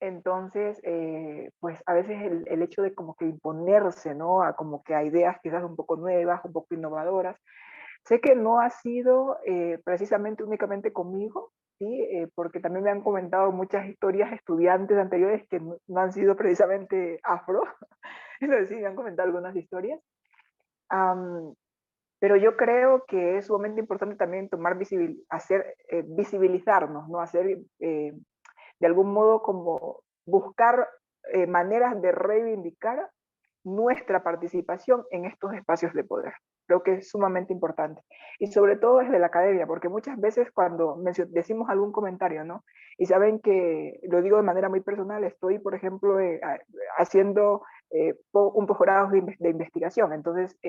Entonces, pues a veces el hecho de como que imponerse, ¿no? A como que a ideas quizás un poco nuevas, un poco innovadoras. Sé que no ha sido precisamente únicamente conmigo, ¿sí? Porque también me han comentado muchas historias estudiantes anteriores que no han sido precisamente afro. Entonces sí, me han comentado algunas historias. Pero yo creo que es sumamente importante también visibilizarnos, ¿no? Hacer de algún modo como buscar maneras de reivindicar nuestra participación en estos espacios de poder. Creo que es sumamente importante. Y sobre todo desde la academia, porque muchas veces cuando decimos algún comentario, ¿no? Y saben que, lo digo de manera muy personal, estoy, por ejemplo, haciendo un posgrado de investigación. Entonces,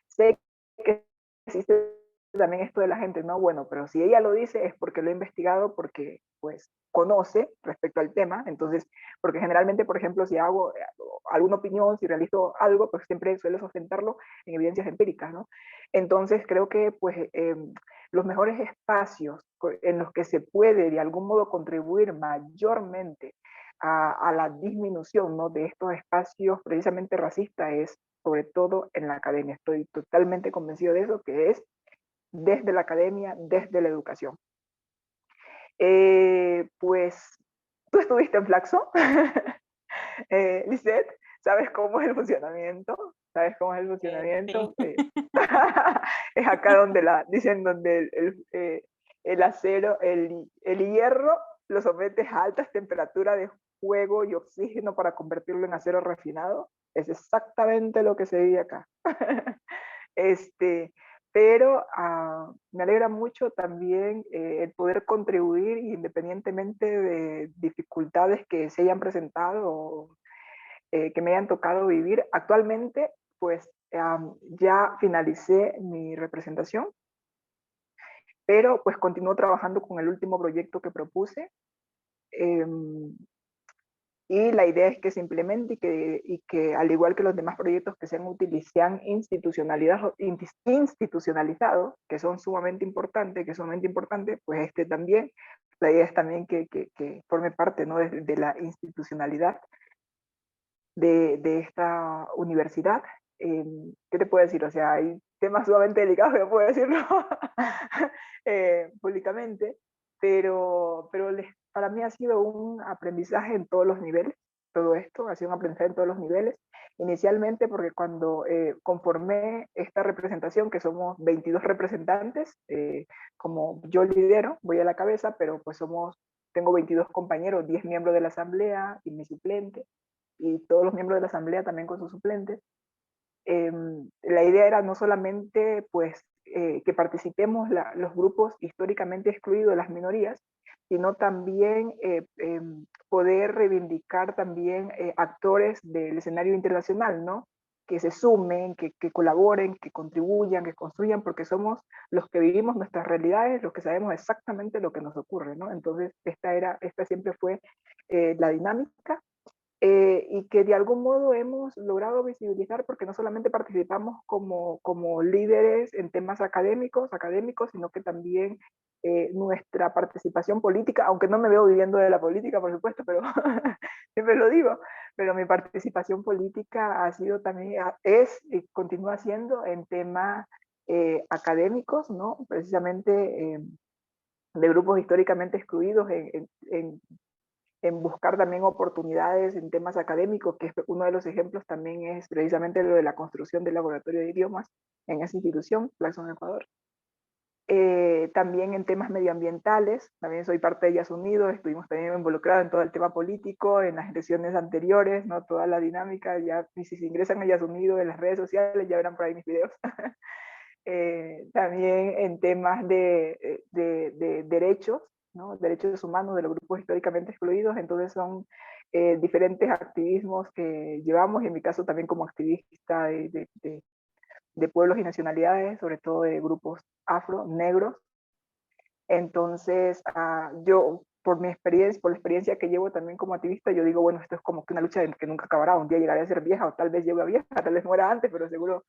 sé que existe también esto de la gente, ¿no? Bueno, pero si ella lo dice es porque lo ha investigado, porque pues conoce respecto al tema, entonces, porque generalmente, por ejemplo, si hago alguna opinión, si realizo algo, pues siempre suelo sustentarlo en evidencias empíricas, ¿no? Entonces, creo que pues los mejores espacios en los que se puede de algún modo contribuir mayormente a la disminución, ¿no? De estos espacios precisamente racistas es sobre todo en la academia. Estoy totalmente convencido de eso, que es desde la academia, desde la educación. Pues, ¿tú estuviste en Flaxo? Lisette, ¿sabes cómo es el funcionamiento? ¿Sabes cómo es el funcionamiento? Sí. Es acá donde dicen donde el acero, el hierro lo sometes a altas temperaturas de fuego y oxígeno para convertirlo en acero refinado. Es exactamente lo que se vive acá. Pero me alegra mucho también el poder contribuir independientemente de dificultades que se hayan presentado o que me hayan tocado vivir. Actualmente, pues ya finalicé mi representación, pero pues continúo trabajando con el último proyecto que propuse. Y la idea es que se implemente y que al igual que los demás proyectos que se han utilizado, sean institucionalizados, que son sumamente importantes, pues este también, la idea es también que forme parte, ¿no? de la institucionalidad de esta universidad. ¿Qué te puedo decir? O sea, hay temas sumamente delicados, no puedo decirlo públicamente, pero para mí ha sido un aprendizaje en todos los niveles. Todo esto ha sido un aprendizaje en todos los niveles Inicialmente porque cuando conformé esta representación, que somos 22 representantes, como yo lidero, voy a la cabeza, pero pues tengo 22 compañeros, 10 miembros de la asamblea y mi suplente, y todos los miembros de la asamblea también con sus suplentes. La idea era no solamente pues que participemos los grupos históricamente excluidos, las minorías, sino también poder reivindicar también actores del escenario internacional, ¿no? Que se sumen, que colaboren, que contribuyan, que construyan, porque somos los que vivimos nuestras realidades, los que sabemos exactamente lo que nos ocurre, ¿no? Entonces, esta siempre fue la dinámica. Y que de algún modo hemos logrado visibilizar, porque no solamente participamos como líderes en temas académicos, sino que también nuestra participación política, aunque no me veo viviendo de la política, por supuesto, pero siempre lo digo, pero mi participación política ha sido también, es y continúa siendo en temas académicos, ¿no? Precisamente de grupos históricamente excluidos en buscar también oportunidades en temas académicos, que uno de los ejemplos también es precisamente lo de la construcción del laboratorio de idiomas en esa institución, Claxon Ecuador. También en temas medioambientales, también soy parte de Ellas Unidos, estuvimos también involucrados en todo el tema político, en las elecciones anteriores, ¿no? Toda la dinámica, ya si se ingresan a Ellas Unidos en las redes sociales, ya verán por ahí mis videos. También en temas de derechos, ¿no? Derechos humanos de los grupos históricamente excluidos, entonces son diferentes activismos que llevamos, y en mi caso también como activista de pueblos y nacionalidades, sobre todo de grupos afro, negros. Entonces, yo, por mi experiencia, por la experiencia que llevo también como activista, yo digo, bueno, esto es como que una lucha que nunca acabará, un día llegaré a ser vieja, o tal vez llegue a vieja, tal vez muera antes, pero seguro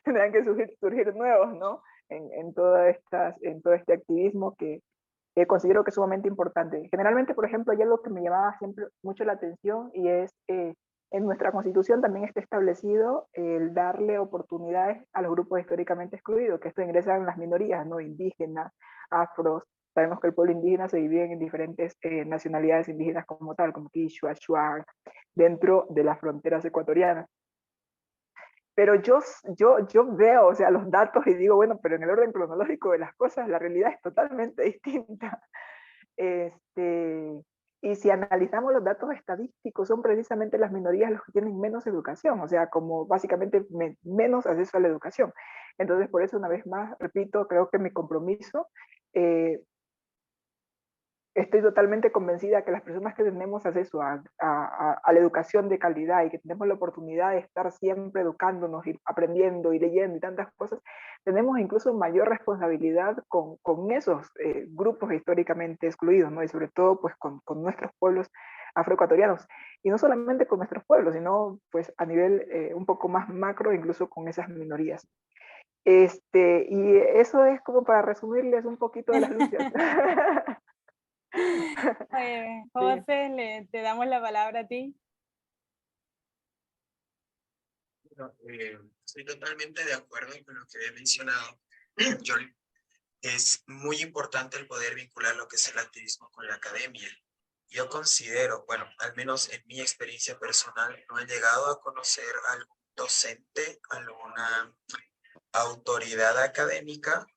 tendrán que surgir nuevos, ¿no? En todo este activismo que considero que es sumamente importante. Generalmente, por ejemplo, hay algo que me llamaba siempre mucho la atención, y es en nuestra Constitución también está establecido el darle oportunidades a los grupos históricamente excluidos, que esto ingresan las minorías, ¿no? Indígenas, afros. Sabemos que el pueblo indígena se divide en diferentes nacionalidades indígenas como tal, como Quechua, Shuar, dentro de las fronteras ecuatorianas. Pero yo veo, o sea, los datos y digo, bueno, pero en el orden cronológico de las cosas, la realidad es totalmente distinta. Y si analizamos los datos estadísticos, son precisamente las minorías los que tienen menos educación, o sea, como básicamente menos acceso a la educación. Entonces, por eso, una vez más, repito, creo que mi compromiso, estoy totalmente convencida que las personas que tenemos acceso a la educación de calidad y que tenemos la oportunidad de estar siempre educándonos y aprendiendo y leyendo y tantas cosas, tenemos incluso mayor responsabilidad con esos grupos históricamente excluidos, ¿no? Y sobre todo pues con nuestros pueblos afroecuatorianos. Y no solamente con nuestros pueblos, sino pues a nivel un poco más macro, incluso con esas minorías. Y eso es como para resumirles un poquito de las luchas. José, te damos la palabra a ti. No, estoy totalmente de acuerdo con lo que he mencionado. Yoli. Es muy importante el poder vincular lo que es el activismo con la academia. Yo considero, bueno, al menos en mi experiencia personal, no he llegado a conocer a algún docente, alguna autoridad académica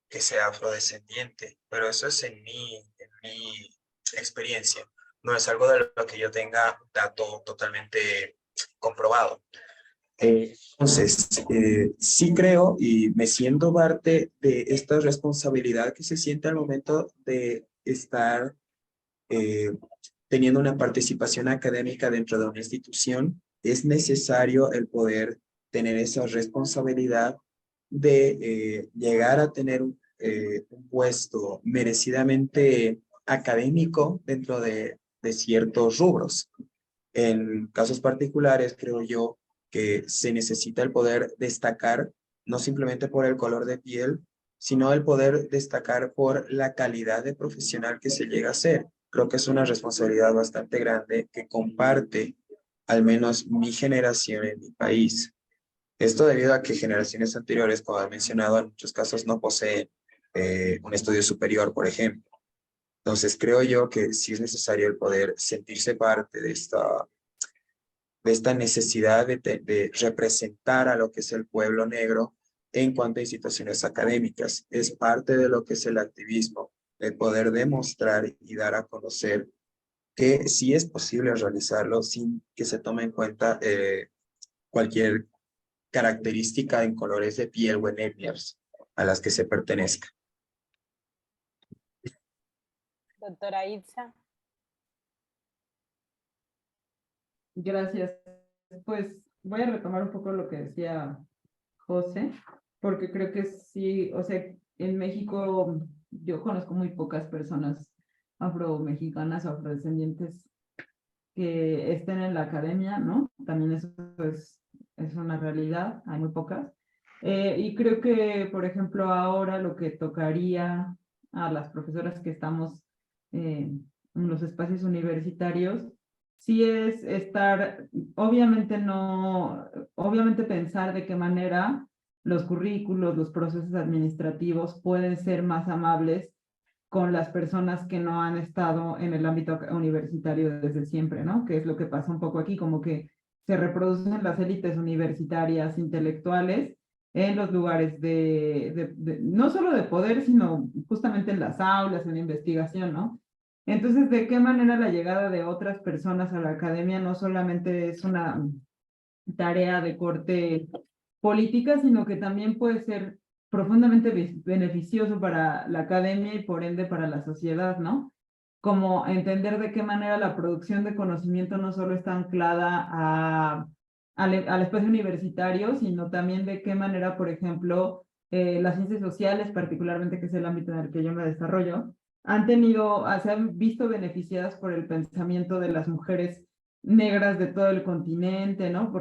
que sea afrodescendiente, pero eso es en mi experiencia. No es algo de lo que yo tenga un dato totalmente comprobado. Entonces, sí creo y me siento parte de esta responsabilidad que se siente al momento de estar teniendo una participación académica dentro de una institución. Es necesario el poder tener esa responsabilidad de llegar a tener un puesto merecidamente académico dentro de ciertos rubros. En casos particulares, creo yo que se necesita el poder destacar, no simplemente por el color de piel, sino el poder destacar por la calidad de profesional que se llega a ser. Creo que es una responsabilidad bastante grande que comparte al menos mi generación en mi país. Esto debido a que generaciones anteriores, como he mencionado, en muchos casos no poseen un estudio superior, por ejemplo. Entonces creo yo que sí es necesario el poder sentirse parte esta necesidad de representar a lo que es el pueblo negro en cuanto a instituciones académicas. Es parte de lo que es el activismo, el poder demostrar y dar a conocer que sí es posible realizarlo sin que se tome en cuenta cualquier característica en colores de piel o en etnias a las que se pertenezca. Doctora Itza. Gracias. Pues voy a retomar un poco lo que decía José, porque creo que sí, o sea, en México yo conozco muy pocas personas afromexicanas o afrodescendientes que estén en la academia, ¿no? También eso es una realidad, hay muy pocas. Y creo que, por ejemplo, ahora lo que tocaría a las profesoras que estamos en los espacios universitarios, sí es estar, obviamente pensar de qué manera los currículos, los procesos administrativos pueden ser más amables con las personas que no han estado en el ámbito universitario desde siempre, ¿no? Que es lo que pasa un poco aquí, como que se reproducen las élites universitarias intelectuales en los lugares no solo de poder, sino justamente en las aulas, en la investigación, ¿no? Entonces, ¿de qué manera la llegada de otras personas a la academia no solamente es una tarea de corte política, sino que también puede ser profundamente beneficioso para la academia y por ende para la sociedad, ¿no? Como entender de qué manera la producción de conocimiento no solo está anclada al espacio universitario, sino también de qué manera, por ejemplo, las ciencias sociales, particularmente que es el ámbito en el que yo me desarrollo, se han visto beneficiadas por el pensamiento de las mujeres negras de todo el continente, ¿no?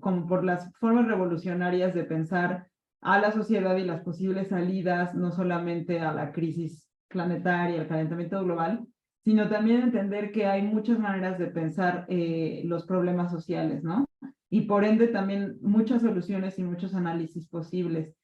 Como por las formas revolucionarias de pensar a la sociedad y las posibles salidas, no solamente a la crisis planetaria, al calentamiento global, sino también entender que hay muchas maneras de pensar los problemas sociales, ¿no? Y por ende también muchas soluciones y muchos análisis posibles.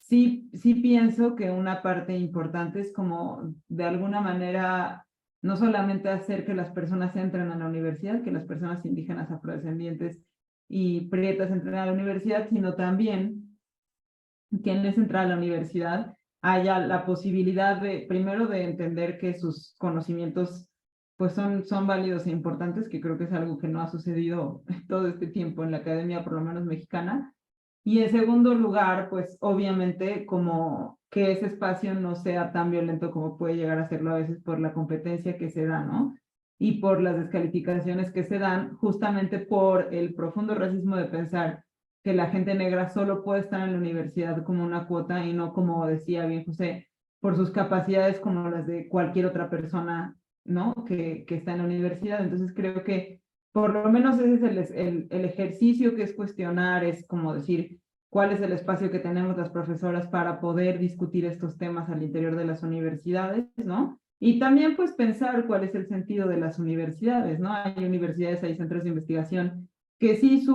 Sí pienso que una parte importante es como de alguna manera no solamente hacer que las personas entren a la universidad, que las personas indígenas, afrodescendientes y prietas entren a la universidad, sino también que en esa entrada a la universidad haya la posibilidad primero de entender que sus conocimientos pues son válidos e importantes, que creo que es algo que no ha sucedido todo este tiempo en la academia, por lo menos mexicana. Y en segundo lugar, pues obviamente como que ese espacio no sea tan violento como puede llegar a serlo a veces por la competencia que se da, ¿no? Y por las descalificaciones que se dan, justamente por el profundo racismo de pensar que la gente negra solo puede estar en la universidad como una cuota y no, como decía bien José, por sus capacidades como las de cualquier otra persona, ¿no? Que está en la universidad. Entonces creo que por lo menos ese es el ejercicio que es cuestionar, es como decir cuál es el espacio que tenemos las profesoras para poder discutir estos temas al interior de las universidades, ¿no? Y también pues pensar cuál es el sentido de las universidades, ¿no? Hay universidades, hay centros de investigación que sí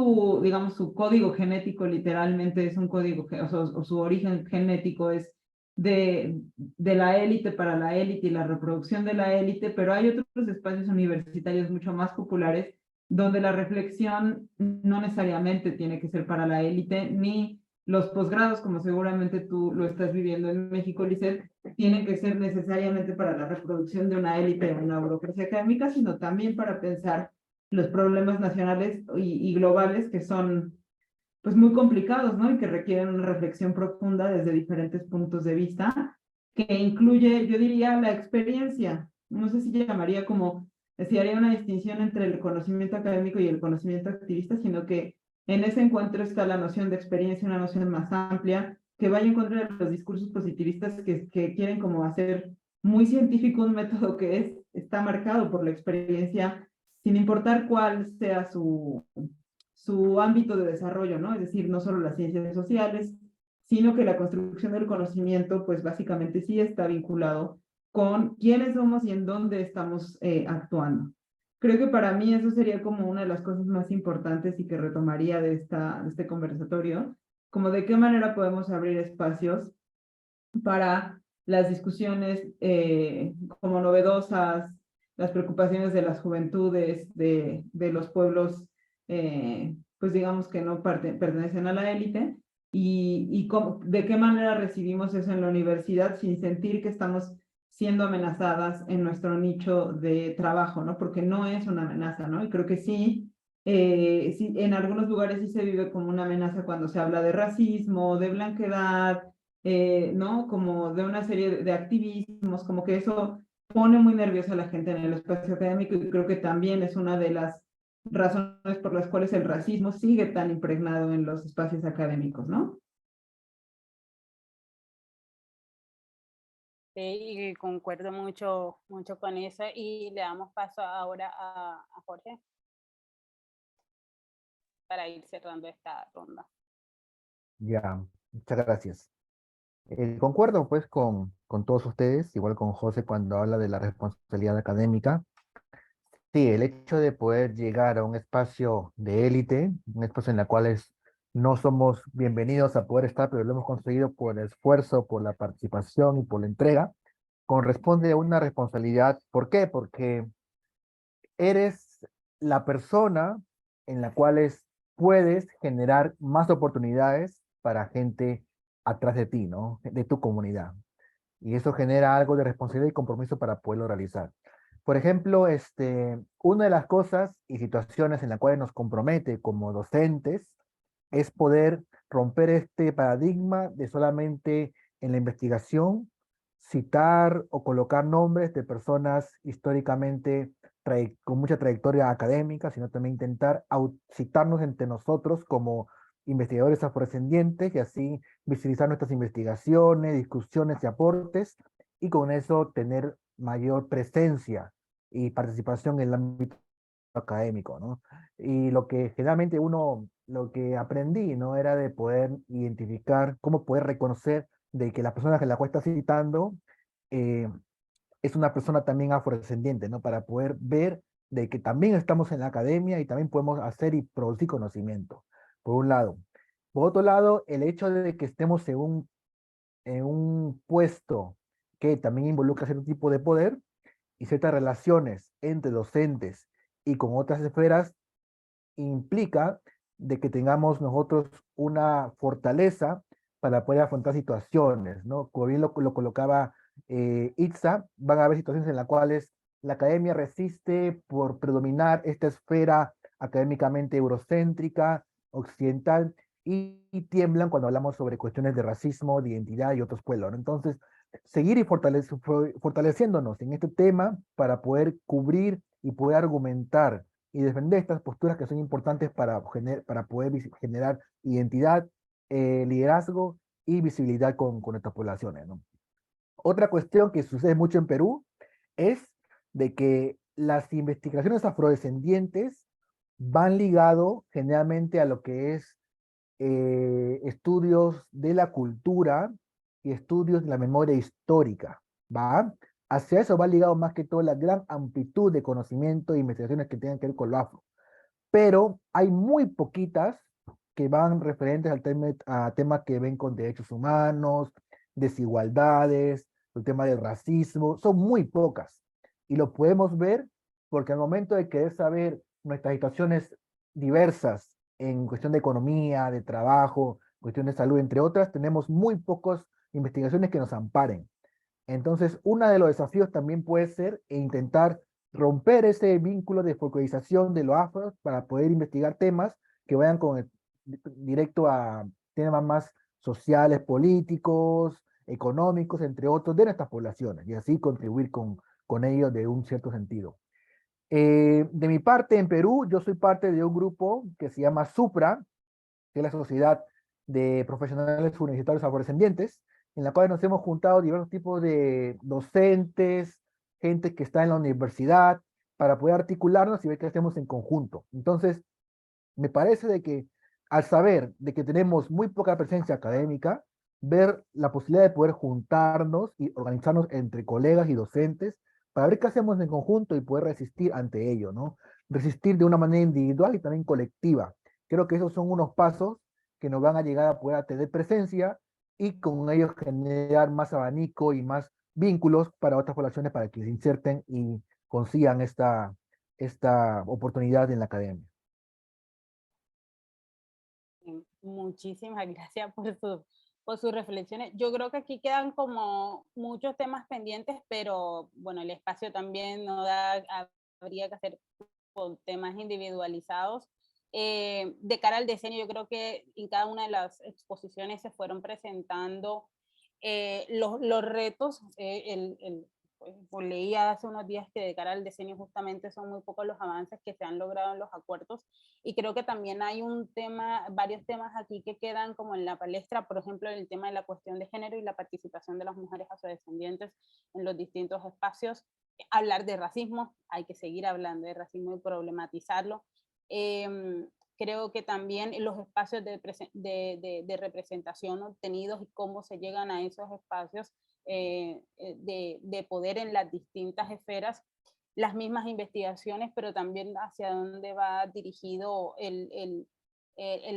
digamos, su código genético literalmente es un código, o su origen genético es de la élite para la élite y la reproducción de la élite, pero hay otros espacios universitarios mucho más populares donde la reflexión no necesariamente tiene que ser para la élite, ni los posgrados, como seguramente tú lo estás viviendo en México, Lisset, tienen que ser necesariamente para la reproducción de una élite o una burocracia académica, sino también para pensar los problemas nacionales y globales que son pues muy complicados, ¿no? Y que requieren una reflexión profunda desde diferentes puntos de vista, que incluye, yo diría, la experiencia. No sé si llamaría como, si haría una distinción entre el conocimiento académico y el conocimiento activista, sino que en ese encuentro está la noción de experiencia, una noción más amplia, que vaya en contra de los discursos positivistas que quieren como hacer muy científico un método que está marcado por la experiencia, sin importar cuál sea su ámbito de desarrollo, ¿no? Es decir, no solo las ciencias sociales, sino que la construcción del conocimiento, pues básicamente sí está vinculado con quiénes somos y en dónde estamos actuando. Creo que para mí eso sería como una de las cosas más importantes y que retomaría de este conversatorio, como de qué manera podemos abrir espacios para las discusiones como novedosas, las preocupaciones de las juventudes, de los pueblos pues digamos que no pertenecen a la élite, y de qué manera recibimos eso en la universidad sin sentir que estamos siendo amenazadas en nuestro nicho de trabajo, ¿no? Porque no es una amenaza, ¿no? Y creo que sí, sí, en algunos lugares sí se vive como una amenaza cuando se habla de racismo, de blanquedad, ¿no? Como de una serie de activismos, como que eso pone muy nerviosa a la gente en el espacio académico, y creo que también es una de las razones por las cuales el racismo sigue tan impregnado en los espacios académicos, ¿no? Sí, y concuerdo mucho con eso, y le damos paso ahora a Jorge para ir cerrando esta ronda. Ya, muchas gracias. Concuerdo pues con todos ustedes, igual con José cuando habla de la responsabilidad académica. Sí, el hecho de poder llegar a un espacio de élite, un espacio en el cual no somos bienvenidos a poder estar, pero lo hemos conseguido por el esfuerzo, por la participación y por la entrega, corresponde a una responsabilidad. ¿Por qué? Porque eres la persona en la cual puedes generar más oportunidades para gente atrás de ti, ¿no? De tu comunidad. Y eso genera algo de responsabilidad y compromiso para poderlo realizar. Por ejemplo, una de las cosas y situaciones en las cuales nos compromete como docentes es poder romper este paradigma de solamente en la investigación citar o colocar nombres de personas históricamente con mucha trayectoria académica, sino también intentar citarnos entre nosotros como investigadores afrodescendientes y así visibilizar nuestras investigaciones, discusiones y aportes, y con eso tener mayor presencia y participación en el ámbito académico, ¿no? Y lo que generalmente lo que aprendí, ¿no? Era de poder identificar, cómo poder reconocer de que la persona que la cual está citando eh, es una persona también afrodescendiente, ¿no? Para poder ver de que también estamos en la academia y también podemos hacer y producir conocimiento, por un lado. Por otro lado, el hecho de que estemos en un puesto que también involucra cierto tipo de poder y ciertas relaciones entre docentes y con otras esferas implica de que tengamos nosotros una fortaleza para poder afrontar situaciones, ¿no? Como bien lo colocaba Itza, van a haber situaciones en las cuales la academia resiste por predominar esta esfera académicamente eurocéntrica, occidental, y tiemblan cuando hablamos sobre cuestiones de racismo, de identidad y otros pueblos, ¿no? Entonces, seguir y fortaleciéndonos en este tema para poder cubrir y poder argumentar y defender estas posturas que son importantes para poder generar identidad, liderazgo y visibilidad con estas poblaciones, ¿no? Otra cuestión que sucede mucho en Perú es de que las investigaciones afrodescendientes van ligado generalmente a lo que es estudios de la cultura y estudios de la memoria histórica, ¿va? Hacia eso va ligado más que todo la gran amplitud de conocimiento e investigaciones que tengan que ver con lo afro. Pero hay muy poquitas que van referentes a temas que ven con derechos humanos, desigualdades, el tema del racismo, son muy pocas. Y lo podemos ver porque al momento de querer saber nuestras situaciones diversas en cuestión de economía, de trabajo, cuestión de salud, entre otras, tenemos muy pocas investigaciones que nos amparen. Entonces, uno de los desafíos también puede ser intentar romper ese vínculo de focalización de los afros para poder investigar temas que vayan directo a temas más sociales, políticos, económicos, entre otros, de nuestras poblaciones, y así contribuir con ellos de un cierto sentido. De mi parte, en Perú, yo soy parte de un grupo que se llama SUPRA, que es la Sociedad de Profesionales Universitarios Afrodescendientes, en la cual nos hemos juntado diversos tipos de docentes, gente que está en la universidad, para poder articularnos y ver qué hacemos en conjunto. Entonces, me parece de que al saber de que tenemos muy poca presencia académica, ver la posibilidad de poder juntarnos y organizarnos entre colegas y docentes para ver qué hacemos en conjunto y poder resistir ante ello, ¿no? Resistir de una manera individual y también colectiva. Creo que esos son unos pasos que nos van a llegar a poder tener presencia y con ellos generar más abanico y más vínculos para otras poblaciones para que se inserten y consigan esta oportunidad en la academia. Muchísimas gracias por sus reflexiones. Yo creo que aquí quedan como muchos temas pendientes, pero bueno, el espacio también no da, habría que hacer con temas individualizados. De cara al diseño, yo creo que en cada una de las exposiciones se fueron presentando los retos. Pues, leía hace unos días que de cara al diseño justamente son muy pocos los avances que se han logrado en los acuerdos, y creo que también hay varios temas aquí que quedan como en la palestra, por ejemplo, el tema de la cuestión de género y la participación de las mujeres afrodescendientes en los distintos espacios. Hablar de racismo, hay que seguir hablando de racismo y problematizarlo. Creo que también los espacios de representación obtenidos y cómo se llegan a esos espacios de poder en las distintas esferas, las mismas investigaciones, pero también hacia dónde va dirigido el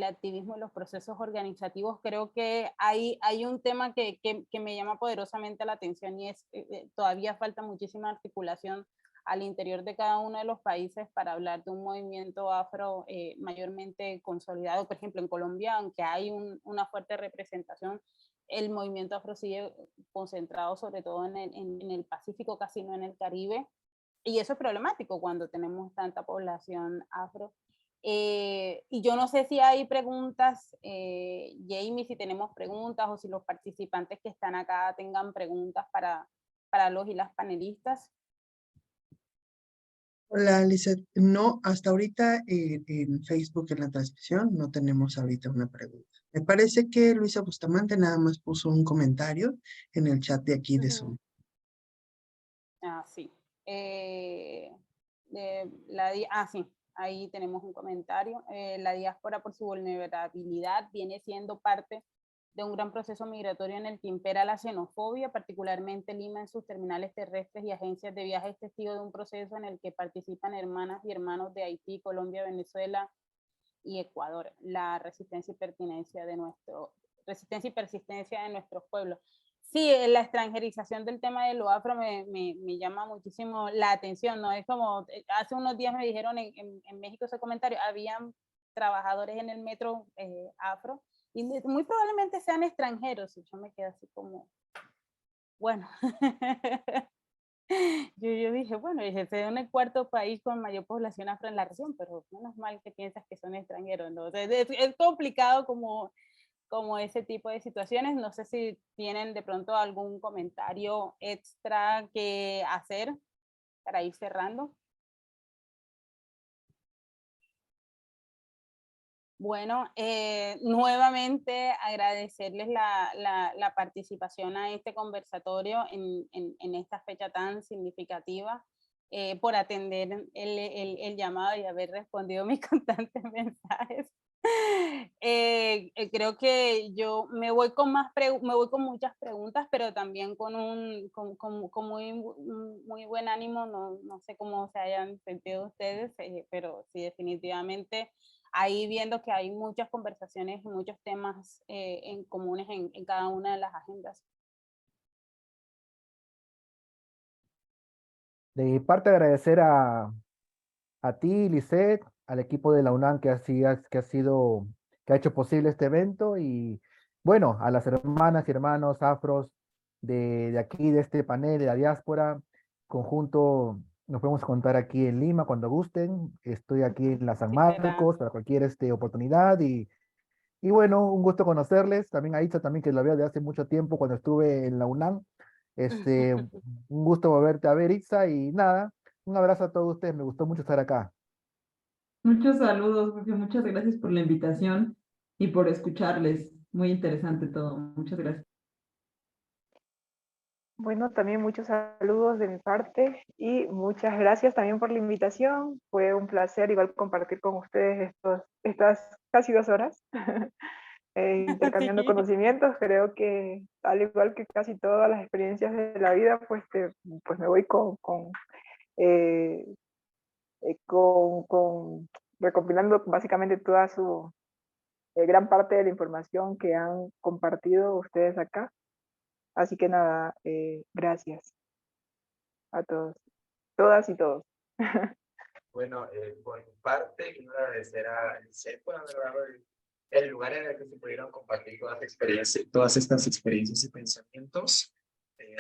activismo y los procesos organizativos. Creo que hay un tema que me llama poderosamente la atención, y es todavía falta muchísima articulación al interior de cada uno de los países para hablar de un movimiento afro mayormente consolidado. Por ejemplo, en Colombia, aunque hay una fuerte representación, el movimiento afro sigue concentrado sobre todo en el Pacífico, casi no en el Caribe, y eso es problemático cuando tenemos tanta población afro. Y yo no sé si hay preguntas, Jamie, si tenemos preguntas, o si los participantes que están acá tengan preguntas para los y las panelistas. Hola, Lizeth. No, hasta ahorita en Facebook, en la transmisión, no tenemos ahorita una pregunta. Me parece que Luisa Bustamante nada más puso un comentario en el chat de aquí de Zoom. Sí. Sí, ahí tenemos un comentario. La diáspora, por su vulnerabilidad, viene siendo parte de un gran proceso migratorio en el que impera la xenofobia, particularmente Lima en sus terminales terrestres y agencias de viaje es testigo de un proceso en el que participan hermanas y hermanos de Haití, Colombia, Venezuela y Ecuador. La resistencia y persistencia de nuestros pueblos. Sí, la extranjerización del tema de lo afro me llama muchísimo la atención, ¿no? Es como, hace unos días me dijeron en México ese comentario, habían trabajadores en el metro afro, y muy probablemente sean extranjeros, y yo me quedé así como, bueno, yo dije, bueno, es el cuarto país con mayor población afro en la región, pero menos mal que piensas que son extranjeros, ¿no? Es complicado como ese tipo de situaciones. No sé si tienen de pronto algún comentario extra que hacer para ir cerrando. Bueno, nuevamente agradecerles la participación a este conversatorio en esta fecha tan significativa, por atender el llamado y haber respondido mis constantes mensajes. Creo que yo me voy con muchas preguntas, pero también con muy buen ánimo. No sé cómo se hayan sentido ustedes, pero sí, definitivamente ahí viendo que hay muchas conversaciones y muchos temas en comunes en cada una de las agendas. De mi parte, agradecer a ti, Lisette, al equipo de la UNAM que ha hecho posible este evento, y bueno, a las hermanas y hermanos afros de aquí, de este panel, de la diáspora. Conjunto, nos podemos contar aquí en Lima cuando gusten. Estoy aquí en la San Sí, será. Marcos para cualquier oportunidad, y bueno, un gusto conocerles. También a Itza, también que la veo de hace mucho tiempo cuando estuve en la UNAM. Un gusto volverte a ver, Itza, y nada, un abrazo a todos ustedes. Me gustó mucho estar acá. Muchos saludos, Jorge. Muchas gracias por la invitación y por escucharles. Muy interesante todo. Muchas gracias. Bueno, también muchos saludos de mi parte y muchas gracias también por la invitación. Fue un placer igual compartir con ustedes estas casi 2 horas intercambiando Sí. conocimientos. Creo que al igual que casi todas las experiencias de la vida, pues me voy eh, recopilando básicamente toda su gran parte de la información que han compartido ustedes acá. Así que nada, gracias a todos, todas y todos. Bueno, por mi parte, quiero agradecer a Lisette por haber dado el lugar en el que se pudieron compartir todas estas experiencias y pensamientos.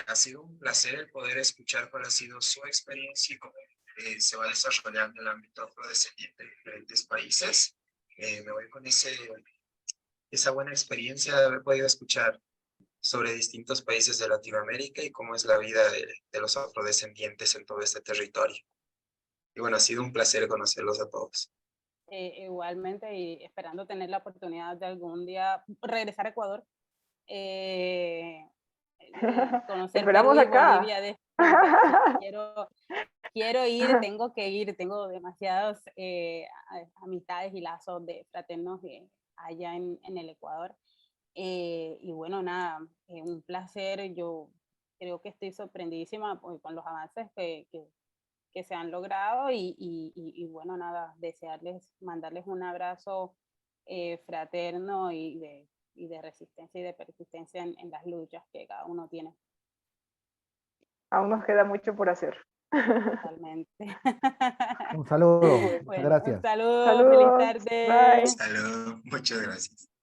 Ha sido un placer el poder escuchar cuál ha sido su experiencia y cómo se va desarrollando el ámbito afrodescendiente en diferentes países. Me voy con esa buena experiencia de haber podido escuchar sobre distintos países de Latinoamérica y cómo es la vida de los afrodescendientes en todo este territorio. Y bueno, ha sido un placer conocerlos a todos. Igualmente, y esperando tener la oportunidad de algún día regresar a Ecuador. Conocer Esperamos Perú y acá. Bolivia. Quiero ir, tengo que ir, tengo demasiadas amistades y lazos de fraternos allá en el Ecuador. Y bueno, nada, un placer. Yo creo que estoy sorprendidísima con los avances que se han logrado y bueno, nada, mandarles un abrazo fraterno y de resistencia y de persistencia en las luchas que cada uno tiene. Aún nos queda mucho por hacer. Totalmente. Un saludo, muchas Bueno, gracias. un saludo, Saludos. feliz tarde. Bye. Salud, muchas gracias.